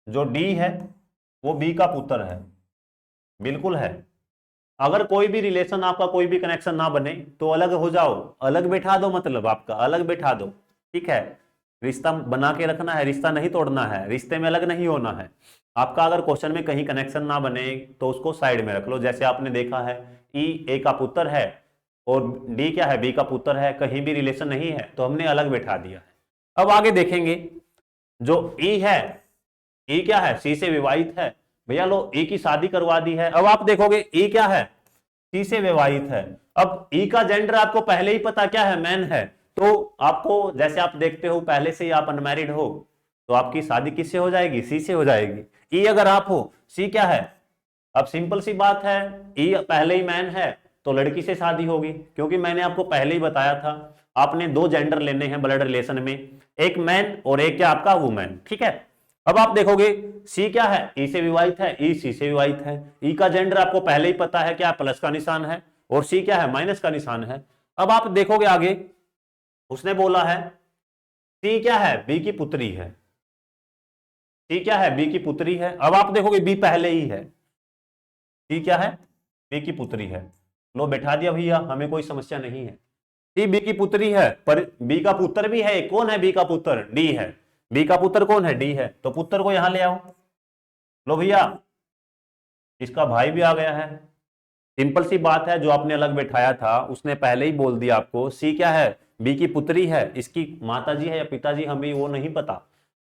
जो डी है वो बी का पुत्र है, बिल्कुल है। अगर कोई भी रिलेशन आपका, कोई भी कनेक्शन ना बने तो अलग हो जाओ, अलग बैठा दो, मतलब आपका अलग बैठा दो, ठीक है। रिश्ता बना के रखना है, रिश्ता नहीं तोड़ना है, रिश्ते में अलग नहीं होना है। आपका अगर क्वेश्चन में कहीं कनेक्शन ना बने तो उसको साइड में रख लो। जैसे आपने देखा है ई ए का पुत्र है और डी क्या है, बी का पुत्र है, कहीं भी रिलेशन नहीं है तो हमने अलग बैठा दिया है। अब आगे देखेंगे, जो ई है, ई क्या है, सी से विवाहित है। भैया लो, ई की शादी करवा दी है। अब आप देखोगे ई क्या है, सी से विवाहित है। अब ई का जेंडर आपको पहले ही पता क्या है, मैन है। तो आपको जैसे आप देखते हो पहले से ही आप अनमैरिड हो, तो आपकी शादी किससे हो जाएगी, सी से हो जाएगी। ई अगर आप हो, सी क्या है, अब सिंपल सी बात है, ई पहले ही मैन है तो लड़की से शादी होगी, क्योंकि मैंने आपको पहले ही बताया था आपने दो जेंडर लेने हैं ब्लड रिलेशन में, एक मैन और एक क्या आपका वुमेन, ठीक है। अब आप देखोगे सी क्या है, ई से विवाहित है, ई सी से विवाहित है। ई का जेंडर आपको पहले ही पता है क्या, प्लस का निशान है, और सी क्या है, माइनस का निशान है। अब आप देखोगे आगे, उसने बोला है सी क्या है, बी की पुत्री है। सी क्या है, बी की पुत्री है। अब आप देखोगे बी पहले ही है, सी क्या है, बी की पुत्री है। लो बैठा दिया भैया, हमें कोई समस्या नहीं है। सी बी की पुत्री है, पर बी का पुत्र भी है। कौन है बी का पुत्र, डी है। बी का पुत्र कौन है, डी है, तो पुत्र को यहां ले आओ। लो भैया, इसका भाई भी आ गया है। सिंपल सी बात है, जो आपने अलग बैठाया था उसने पहले ही बोल दिया आपको, सी क्या है, बी की पुत्री है। इसकी माताजी है या पिताजी हमें वो नहीं पता।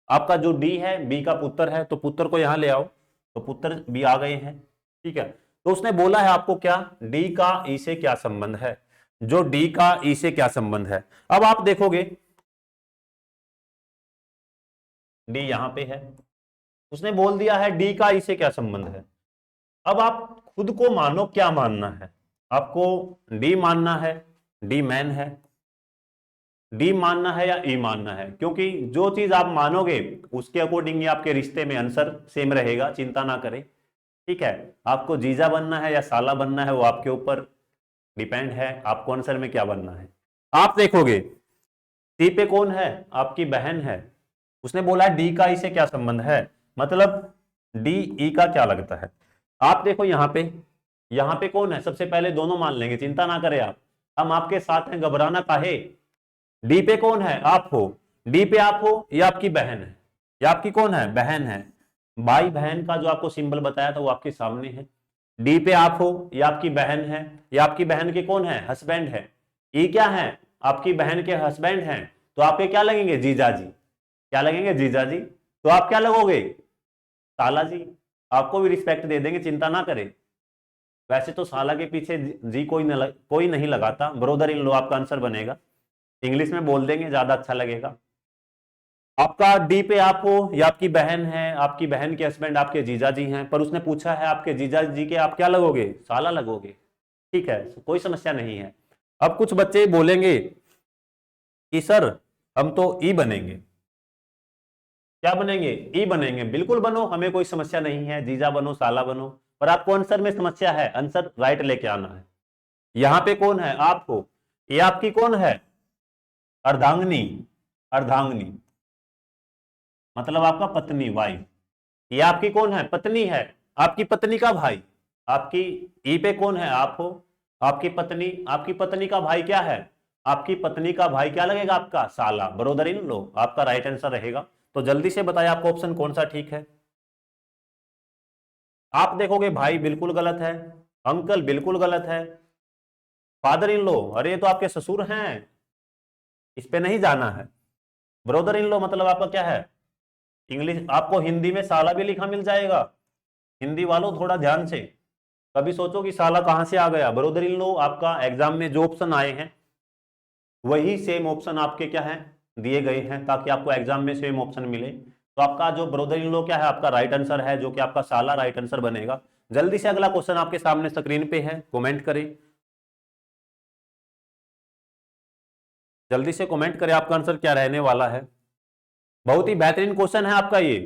आपका जो डी है बी का पुत्र है, तो पुत्र को यहां ले आओ, तो पुत्र भी आ गए हैं, ठीक है। तो उसने बोला है आपको क्या, डी का ई से क्या संबंध है, जो डी का ई से क्या संबंध है। अब आप देखोगे डी यहां पे है, उसने बोल दिया है डी का ई से क्या संबंध है। अब आप खुद को मानो, क्या मानना है आपको, डी मानना है, डी मैन है, डी मानना है या ई मानना है, क्योंकि जो चीज आप मानोगे उसके अकॉर्डिंग ही आपके रिश्ते में आंसर सेम रहेगा, चिंता ना करें। ठीक है, आपको जीजा बनना है या साला बनना है वो आपके ऊपर डिपेंड है, आपको आंसर में क्या बनना है। आप देखोगे सी पे कौन है, आपकी बहन है, उसने बोला है डी का ई से क्या संबंध है, मतलब डी ई का क्या लगता है। आप देखो यहां पे कौन है, सबसे पहले दोनों मान लेंगे, चिंता ना करें आप, हम आपके साथ हैं, घबराना काहे। डी पे कौन है, आप हो, डी पे आप हो, या आपकी बहन है, या आपकी कौन है, बहन है। भाई बहन का जो आपको सिंबल बताया था वो आपके सामने है। डी पे आप हो, या आपकी बहन है, या आपकी बहन के कौन है, हस्बैंड है। ई क्या है, आपकी बहन के हस्बैंड हैं, तो आपके क्या लगेंगे, जीजा जी। क्या लगेंगे, जीजा जी। तो आप क्या लगोगे, साला जी। आपको भी रिस्पेक्ट दे देंगे, चिंता ना करें। वैसे तो साला के पीछे जी कोई नहीं लगाता, ब्रदर इन लॉ आपका आंसर बनेगा, इंग्लिश में बोल देंगे, ज्यादा अच्छा लगेगा। आपका डी पे आप हो, या आपकी बहन है, आपकी बहन के हस्बैंड आपके जीजा जी हैं, पर उसने पूछा है आपके जीजा जी के आप क्या लगोगे, साला लगोगे। ठीक है, कोई समस्या नहीं है। अब कुछ बच्चे बोलेंगे कि सर हम तो ई बनेंगे, क्या बनेंगे, ई बनेंगे। बिल्कुल बनो, हमें कोई समस्या नहीं है, जीजा बनो, साला बनो, पर आपको आंसर में समस्या है, आंसर राइट लेके आना है। यहां पे कौन है, आप हो, ये आपकी कौन है, अर्धांगिनी। अर्धांगिनी मतलब आपका पत्नी, वाइफ। ये आपकी कौन है, पत्नी है, आपकी पत्नी का भाई। आपकी ई पे कौन है, आप हो, आपकी पत्नी, आपकी पत्नी का भाई क्या है, आपकी पत्नी का भाई क्या लगेगा, आपका साला, ब्रदर इन लॉ आपका राइट आंसर रहेगा। तो जल्दी से बताइए आपका ऑप्शन कौन सा ठीक है। आप देखोगे भाई बिल्कुल गलत है, अंकल बिल्कुल गलत है, फादर इन लॉ, अरे ये तो आपके ससुर हैं, इस पे नहीं जाना है। ब्रदर इन लॉ मतलब आपका क्या है, इंग्लिश आपको हिंदी में साला भी लिखा मिल जाएगा। हिंदी वालों थोड़ा ध्यान से, कभी सोचो कि साला कहां से आ गया, ब्रदर इन लॉ आपका एग्जाम में जो ऑप्शन आए हैं वही सेम ऑप्शन आपके क्या है, दिए गए हैं, ताकि आपको एग्जाम में सेम ऑप्शन मिले। तो आपका जो ब्रदर इन लॉ क्या है, आपका राइट आंसर है, जो कि आपका साला राइट आंसर बनेगा। जल्दी से अगला क्वेश्चन आपके सामने स्क्रीन पे है, कमेंट करें, जल्दी से कमेंट करें आपका आंसर क्या रहने वाला है। बहुत ही बेहतरीन क्वेश्चन है आपका ये।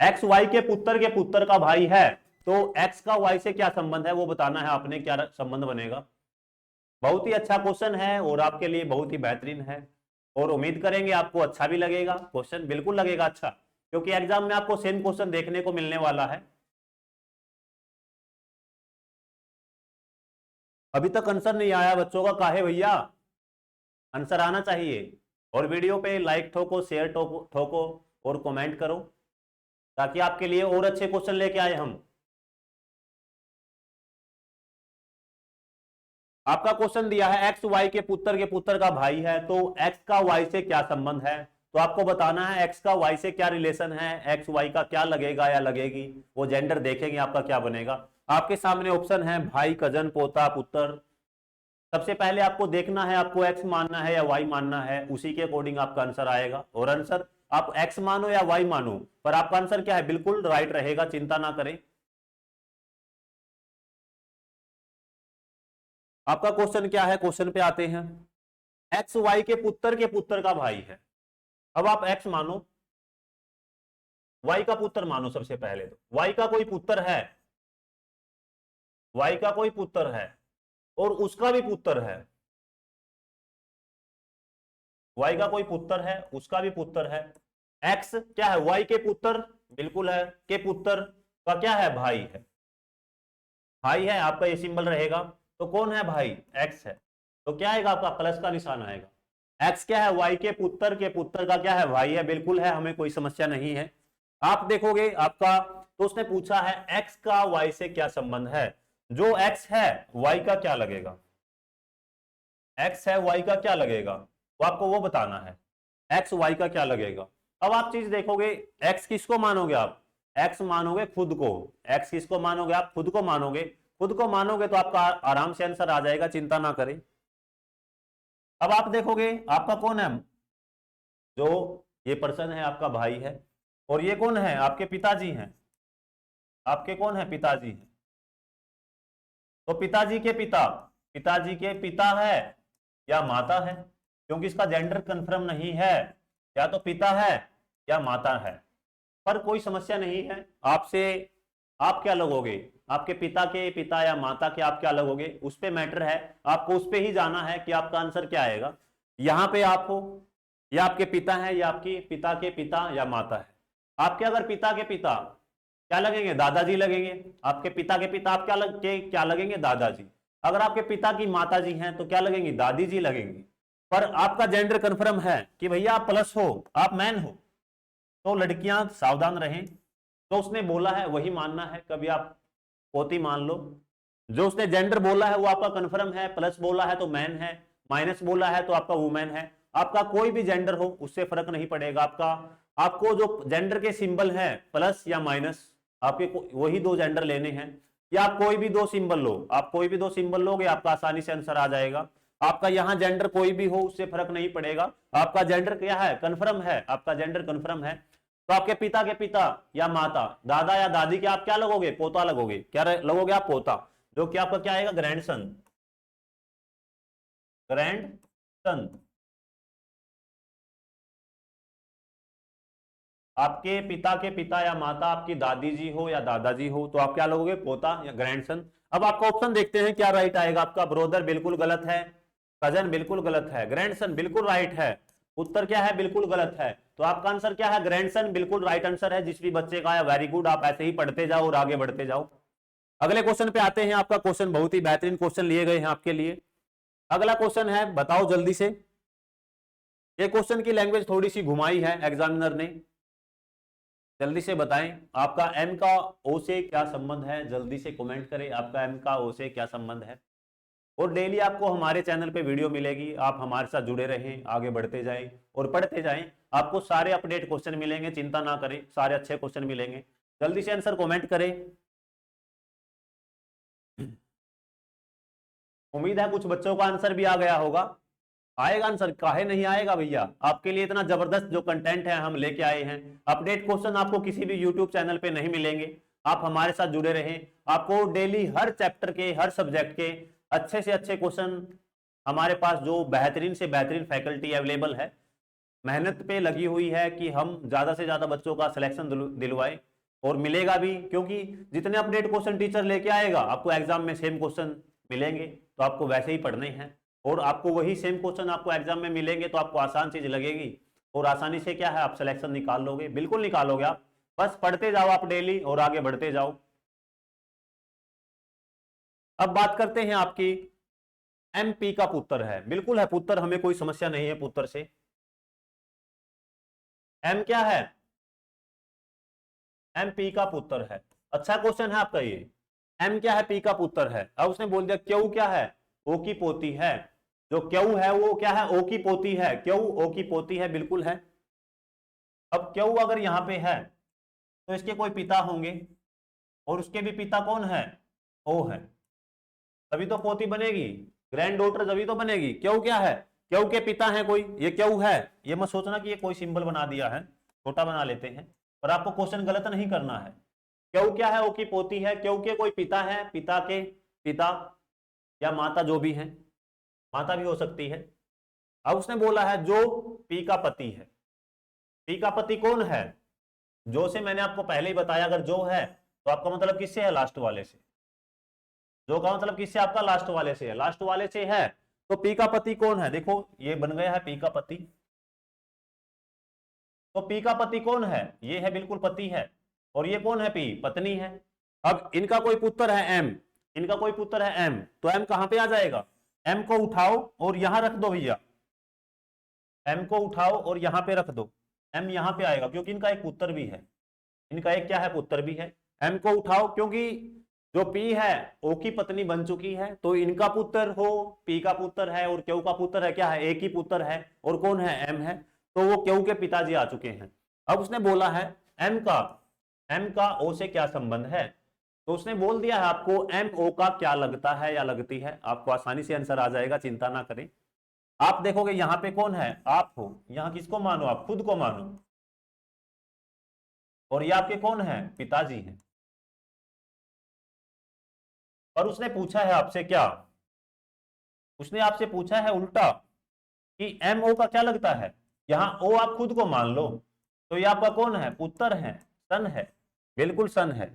एक्स वाई के पुत्र का भाई है, तो एक्स का वाई से क्या संबंध है वो बताना है आपने, क्या संबंध बनेगा। बहुत ही अच्छा क्वेश्चन है और आपके लिए बहुत ही बेहतरीन है, और उम्मीद करेंगे आपको अच्छा भी लगेगा, क्वेश्चन बिल्कुल लगेगा अच्छा, क्योंकि एग्जाम में आपको सेम क्वेश्चन देखने को मिलने वाला है। अभी तक आंसर नहीं आया बच्चों का, काहे भैया, आंसर आना चाहिए। और वीडियो पे लाइक ठोको, शेयर ठोको ठोको, और कमेंट करो, ताकि आपके लिए और अच्छे क्वेश्चन लेके आए हम। आपका क्वेश्चन दिया है एक्स वाई के पुत्र का भाई है, तो एक्स का वाई से क्या संबंध है। तो आपको बताना है एक्स का वाई से क्या रिलेशन है, एक्स वाई का क्या लगेगा या लगेगी, वो जेंडर देखेंगे आपका क्या बनेगा। आपके सामने ऑप्शन है भाई, कजन, पोता, पुत्र। सबसे पहले आपको देखना है आपको एक्स मानना है या वाई मानना है, उसी के अकॉर्डिंग आपका आंसर आएगा। और आंसर आप एक्स मानो या वाई मानो, पर आपका आंसर क्या है, बिल्कुल राइट रहेगा, चिंता ना करें। आपका क्वेश्चन क्या है, क्वेश्चन पे आते हैं। एक्स वाई के पुत्र का भाई है। अब आप एक्स मानो, वाई का पुत्र मानो, सबसे पहले तो वाई का कोई पुत्र है, वाई का कोई पुत्र है, और उसका भी पुत्र है, वाई का कोई पुत्र है, उसका भी पुत्र है। एक्स क्या है, वाई के पुत्र, बिल्कुल है, के पुत्र का क्या है, भाई है, भाई है, आपका ये सिंबल रहेगा। तो कौन है भाई, एक्स है, तो क्या आएगा आपका, प्लस का निशान आएगा। एक्स क्या है, वाई के पुत्र का क्या है, भाई है, बिल्कुल है, हमें कोई समस्या नहीं है। आप देखोगे आपका, तो उसने पूछा है एक्स का वाई से क्या संबंध है, जो एक्स है वाई का क्या लगेगा, एक्स है वाई का क्या लगेगा, वो आपको वो बताना है, एक्स वाई का क्या लगेगा। अब आप चीज देखोगे, एक्स किसको मानोगे आप, एक्स मानोगे खुद को, एक्स किसको मानोगे आप, खुद को मानोगे, खुद को मानोगे तो आपका आराम से आंसर आ जाएगा, चिंता ना करें। अब आप देखोगे आपका कौन है, जो ये पर्सन है आपका भाई है, और ये कौन है, आपके पिताजी हैं, आपके कौन है, पिताजी हैं। तो पिताजी के पिता, पिताजी के पिता है या माता है, क्योंकि इसका जेंडर कंफर्म नहीं है, या तो पिता है या माता है, पर कोई समस्या नहीं है आपसे। आप क्या लगोगे, आपके पिता के पिता या माता के आप क्या लगोगे, उस पे मैटर है, आपको उस पे ही जाना है कि आपका आंसर क्या आएगा। यहां पे आप हो, या आपके पिता है, या आपके पिता के पिता या माता है। आपके अगर पिता के पिता क्या लगेंगे, दादाजी लगेंगे, आपके पिता के पिता आप क्या लगेंगे, दादाजी। अगर आपके पिता की माता जी हैं तो क्या लगेंगी, दादी जी लगेंगी। पर आपका जेंडर कंफर्म है कि भैया आप प्लस हो, आप मैन हो, तो लड़कियां सावधान रहें, जो उसने बोला है वही मानना है, कभी आप पोती मान लो। जो उसने जेंडर बोला है वो आपका कंफर्म है, प्लस बोला है तो मैन है, माइनस बोला है तो आपका वुमेन है। आपका कोई भी जेंडर हो उससे फर्क नहीं पड़ेगा आपका, आपको जो जेंडर के सिंबल है प्लस या माइनस, आपके वही दो जेंडर लेने हैं, या आप कोई भी दो सिंबल लो, आप कोई भी दो सिंबल लोगे आपका आसानी से आंसर आ जाएगा। आपका यहां जेंडर कोई भी हो उससे फर्क नहीं पड़ेगा, आपका जेंडर क्या है, कंफर्म है, आपका जेंडर कंफर्म है। तो आपके पिता के पिता या माता, दादा या दादी के आप क्या लगोगे, पोता लगोगे, क्या लगोगे आप, पोता, जो कि आपका क्या आएगा, ग्रैंडसन, ग्रैंडसन। आपके पिता के पिता या माता आपकी दादी जी हो या दादाजी हो तो आप क्या लोगे, पोता या ग्रैंडसन। अब आपका ऑप्शन देखते हैं क्या राइट आएगा आपका। ब्रोदर बिल्कुल गलत है, कजन बिल्कुल गलत है, ग्रैंडसन बिल्कुल राइट है, उत्तर क्या है, बिल्कुल गलत है। तो आपका आंसर क्या है, ग्रैंडसन बिल्कुल राइट आंसर है। जिस भी बच्चे का है वेरी गुड, आप ऐसे ही पढ़ते जाओ और आगे बढ़ते जाओ। अगले क्वेश्चन पे आते हैं, आपका क्वेश्चन बहुत ही बेहतरीन क्वेश्चन लिए गए हैं आपके लिए। अगला क्वेश्चन है, बताओ जल्दी से, ये क्वेश्चन की लैंग्वेज थोड़ी सी घुमाई है एग्जामिनर ने, जल्दी से बताएं आपका एम का ओ से क्या संबंध है, जल्दी से कमेंट करें आपका एम का ओ से क्या संबंध है। और डेली आपको हमारे चैनल पे वीडियो मिलेगी, आप हमारे साथ जुड़े रहें, आगे बढ़ते जाएं और पढ़ते जाएं, आपको सारे अपडेट क्वेश्चन मिलेंगे, चिंता ना करें, सारे अच्छे क्वेश्चन मिलेंगे। जल्दी से आंसर कमेंट करें। उम्मीद है कुछ बच्चों का आंसर भी आ गया होगा, आएगा आंसर, काहे नहीं आएगा भैया, आपके लिए इतना जबरदस्त जो कंटेंट है हम लेके आए हैं। अपडेट क्वेश्चन आपको किसी भी यूट्यूब चैनल पे नहीं मिलेंगे, आप हमारे साथ जुड़े रहें, आपको डेली हर चैप्टर के, हर सब्जेक्ट के अच्छे से अच्छे क्वेश्चन, हमारे पास जो बेहतरीन से बेहतरीन फैकल्टी अवेलेबल है, मेहनत पे लगी हुई है कि हम ज्यादा से ज्यादा बच्चों का सिलेक्शन दिलवाए, और मिलेगा भी, क्योंकि जितने अपडेट क्वेश्चन टीचर लेके आएगा आपको एग्जाम में सेम क्वेश्चन मिलेंगे, तो आपको वैसे ही पढ़ने हैं, और आपको वही सेम क्वेश्चन आपको एग्जाम में मिलेंगे तो आपको आसान चीज लगेगी, और आसानी से क्या है आप सिलेक्शन निकाल लोगे, बिल्कुल निकालोगे आप, बस पढ़ते जाओ आप डेली और आगे बढ़ते जाओ। अब बात करते हैं आपकी, एमपी का पुत्र है, बिल्कुल है पुत्र, हमें कोई समस्या नहीं है पुत्र से। एम क्या है, एम पी का पुत्र है, अच्छा क्वेश्चन है आपका ये। एम क्या है, पी का पुत्र है। अब उसने बोल दिया क्यू क्या है, ओ की पोती है, जो क्यू है वो क्या है, ओ की पोती है, क्यू ओ की पोती है, बिल्कुल है। अब क्यू अगर यहां पे है तो इसके कोई पिता होंगे, और उसके भी पिता कौन है, ओ है, तभी तो पोती बनेगी, ग्रैंड डॉटर तभी तो बनेगी। क्यू क्या है, क्यू के पिता है कोई, ये क्यू है, ये मत सोचना कि ये कोई सिंबल बना दिया है, छोटा बना लेते हैं, पर आपको क्वेश्चन गलत नहीं करना है। क्यू क्या है, ओ की पोती है, क्यू के कोई पिता है, पिता के पिता या माता जो भी है, माता भी हो सकती है। अब उसने बोला है जो पी का पति है, पी का पति कौन है, जो से मैंने आपको पहले ही बताया, अगर जो है तो आपका मतलब किससे है, लास्ट वाले से, जो का मतलब किससे, आपका लास्ट वाले से है, लास्ट वाले से है। तो पी का पति कौन है, देखो ये बन गया है पी का पति, तो पी का पति कौन है, ये है बिल्कुल पति है, और ये कौन है, पी पत्नी है। अब इनका कोई पुत्र है एम, इनका कोई पुत्र है एम, तो एम कहां पे आ जाएगा, एम को उठाओ और यहां रख दो भैया, एम को उठाओ और यहां पे रख दो, एम यहां पे आएगा, क्योंकि इनका एक पुत्र भी है, इनका एक क्या है, पुत्र भी है। एम को उठाओ, क्योंकि जो पी है ओ की पत्नी बन चुकी है, तो इनका पुत्र हो, पी का पुत्र है, और क्यू का पुत्र है, क्या है, एक ही पुत्र है, और कौन है, एम है, तो वो क्यू के पिताजी आ चुके हैं। अब उसने बोला है एम का ओ से क्या संबंध है, तो उसने बोल दिया है आपको एम ओ का क्या लगता है या लगती है। आपको आसानी से आंसर आ जाएगा, चिंता ना करें। आप देखोगे यहां पे कौन है, आप हो। यहां किसको मानो, आप खुद को मानो। और ये आपके कौन है, पिताजी हैं। और उसने पूछा है आपसे क्या, उसने आपसे पूछा है उल्टा कि एम ओ का क्या लगता है। यहां ओ आप खुद को मान लो, तो ये आपका कौन है, पुत्र है, सन है, बिल्कुल सन है।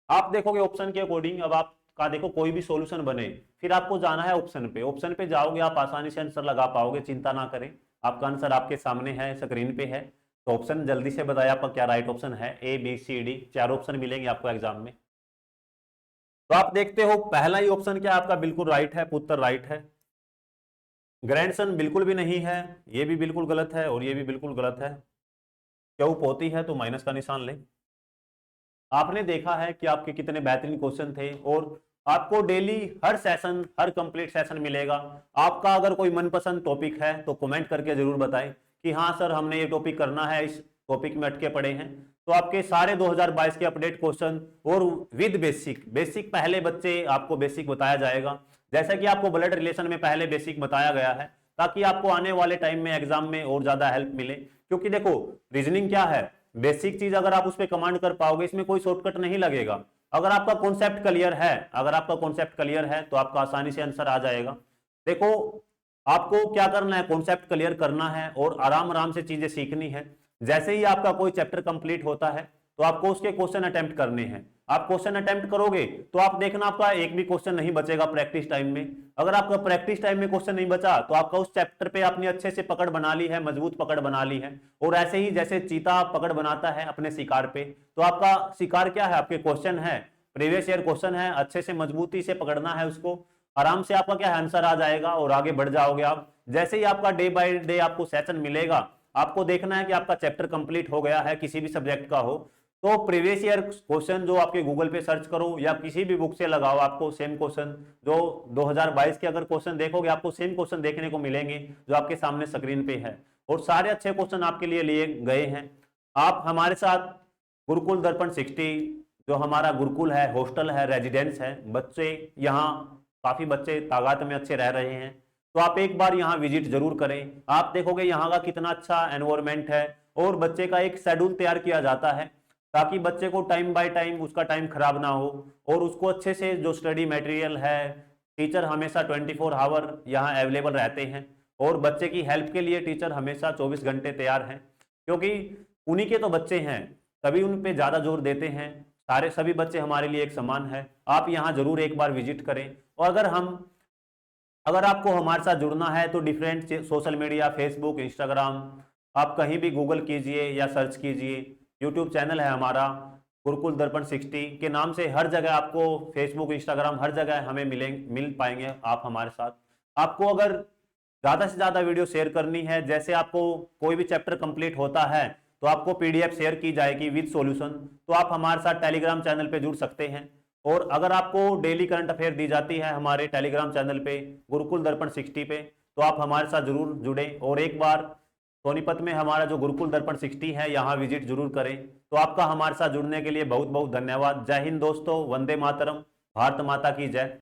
आप देखोगे ऑप्शन के अकॉर्डिंग, अब आपका देखो कोई भी सॉल्यूशन बने, फिर आपको जाना है ऑप्शन पे। ऑप्शन पे जाओगे आप आसानी से आंसर लगा पाओगे, चिंता ना करें। आपका आंसर आपके सामने है, स्क्रीन पे है। तो ऑप्शन जल्दी से बताया आपका क्या राइट ऑप्शन है। A B C D, 4 option मिलेंगे आपको एग्जाम में। तो आप देखते हो पहला ही ऑप्शन क्या आपका बिल्कुल राइट है, पुत्र राइट है। ग्रैंडसन बिल्कुल भी नहीं है, ये भी बिल्कुल गलत है और ये भी बिल्कुल गलत है। क्यों पोती है तो माइनस का निशान ले। आपने देखा है कि आपके कितने बेहतरीन क्वेश्चन थे, और आपको डेली हर सेशन, हर कंप्लीट सेशन मिलेगा। आपका अगर कोई मनपसंद टॉपिक है तो कमेंट करके जरूर बताएं कि हाँ सर हमने ये टॉपिक करना है, इस टॉपिक में अटके पड़े हैं। तो आपके सारे 2022 के अपडेट क्वेश्चन और विद बेसिक पहले बच्चे आपको बेसिक बताया जाएगा, जैसा कि आपको ब्लड रिलेशन में पहले बेसिक बताया गया है, ताकि आपको आने वाले टाइम में एग्जाम में और ज्यादा हेल्प मिले। क्योंकि देखो रीजनिंग क्या है, बेसिक चीज अगर आप उस पर कमांड कर पाओगे, इसमें कोई शॉर्टकट नहीं लगेगा। अगर आपका कॉन्सेप्ट क्लियर है, अगर आपका कॉन्सेप्ट क्लियर है तो आपका आसानी से आंसर आ जाएगा। देखो आपको क्या करना है, कॉन्सेप्ट क्लियर करना है और आराम आराम से चीजें सीखनी है। जैसे ही आपका कोई चैप्टर कंप्लीट होता है तो आपको उसके क्वेश्चन अटेम्प्ट करने हैं। आप क्वेश्चन अटेम्प्ट करोगे तो आप देखना आपका एक भी क्वेश्चन नहीं बचेगा प्रैक्टिस टाइम में। अगर आपका प्रैक्टिस टाइम में क्वेश्चन नहीं बचा तो आपका उस चैप्टर पे आपने अच्छे से पकड़ बना ली है, मजबूत पकड़ बना ली है। और ऐसे ही जैसे चीता पकड़ बनाता है अपने शिकार पे, तो आपका शिकार क्या है, आपके क्वेश्चन है, प्रीवियस ईयर क्वेश्चन है, अच्छे से मजबूती से पकड़ना है उसको। आराम से आपका क्या है, आंसर आ जाएगा और आगे बढ़ जाओगे आप। जैसे ही आपका डे बाय डे आपको सेशन मिलेगा, आपको देखना है कि आपका चैप्टर कंप्लीट हो गया है, किसी भी सब्जेक्ट का हो। तो प्रीवियस ईयर क्वेश्चन जो आपके गूगल पे सर्च करो या किसी भी बुक से लगाओ, आपको सेम क्वेश्चन जो 2022 के अगर क्वेश्चन देखोगे, आपको सेम क्वेश्चन देखने को मिलेंगे जो आपके सामने स्क्रीन पे है। और सारे अच्छे क्वेश्चन आपके लिए लिए गए हैं। आप हमारे साथ गुरुकुल दर्पण 60 जो हमारा गुरुकुल है, हॉस्टल है, रेजिडेंस है, बच्चे यहाँ काफी बच्चे तादाद में अच्छे रह रहे हैं। तो आप एक बार यहाँ विजिट जरूर करें। आप देखोगे यहाँ का कितना अच्छा एनवायरमेंट है, और बच्चे का एक शेड्यूल तैयार किया जाता है ताकि बच्चे को टाइम बाय टाइम उसका टाइम खराब ना हो, और उसको अच्छे से जो स्टडी मटेरियल है, टीचर हमेशा 24 आवर यहाँ अवेलेबल रहते हैं। और बच्चे की हेल्प के लिए टीचर हमेशा 24 घंटे तैयार हैं, क्योंकि उन्हीं के तो बच्चे हैं, तभी उन पे ज़्यादा जोर देते हैं। सारे सभी बच्चे हमारे लिए एक समान है। आप यहाँ जरूर एक बार विजिट करें। और अगर आपको हमारे साथ जुड़ना है तो different social media, Facebook, Instagram, आप कहीं भी गूगल कीजिए या सर्च कीजिए। यूट्यूब चैनल है हमारा गुरुकुल दर्पण 60 के नाम से, हर जगह आपको फेसबुक, इंस्टाग्राम, हर जगह हमें मिल पाएंगे आप हमारे साथ। आपको अगर ज़्यादा से ज़्यादा वीडियो शेयर करनी है, जैसे आपको कोई भी चैप्टर कंप्लीट होता है तो आपको पीडीएफ शेयर की जाएगी विद सॉल्यूशन, तो आप हमारे साथ टेलीग्राम चैनल पे जुड़ सकते हैं। और अगर आपको डेली करंट अफेयर दी जाती है हमारे टेलीग्राम चैनल पे गुरुकुल दर्पण 60 पे, तो आप हमारे साथ जरूर जुड़े और एक बार सोनीपत में हमारा जो गुरुकुल दर्पण 60 है यहाँ विजिट जरूर करें। तो आपका हमारे साथ जुड़ने के लिए बहुत बहुत धन्यवाद। जय हिंद दोस्तों, वंदे मातरम, भारत माता की जय।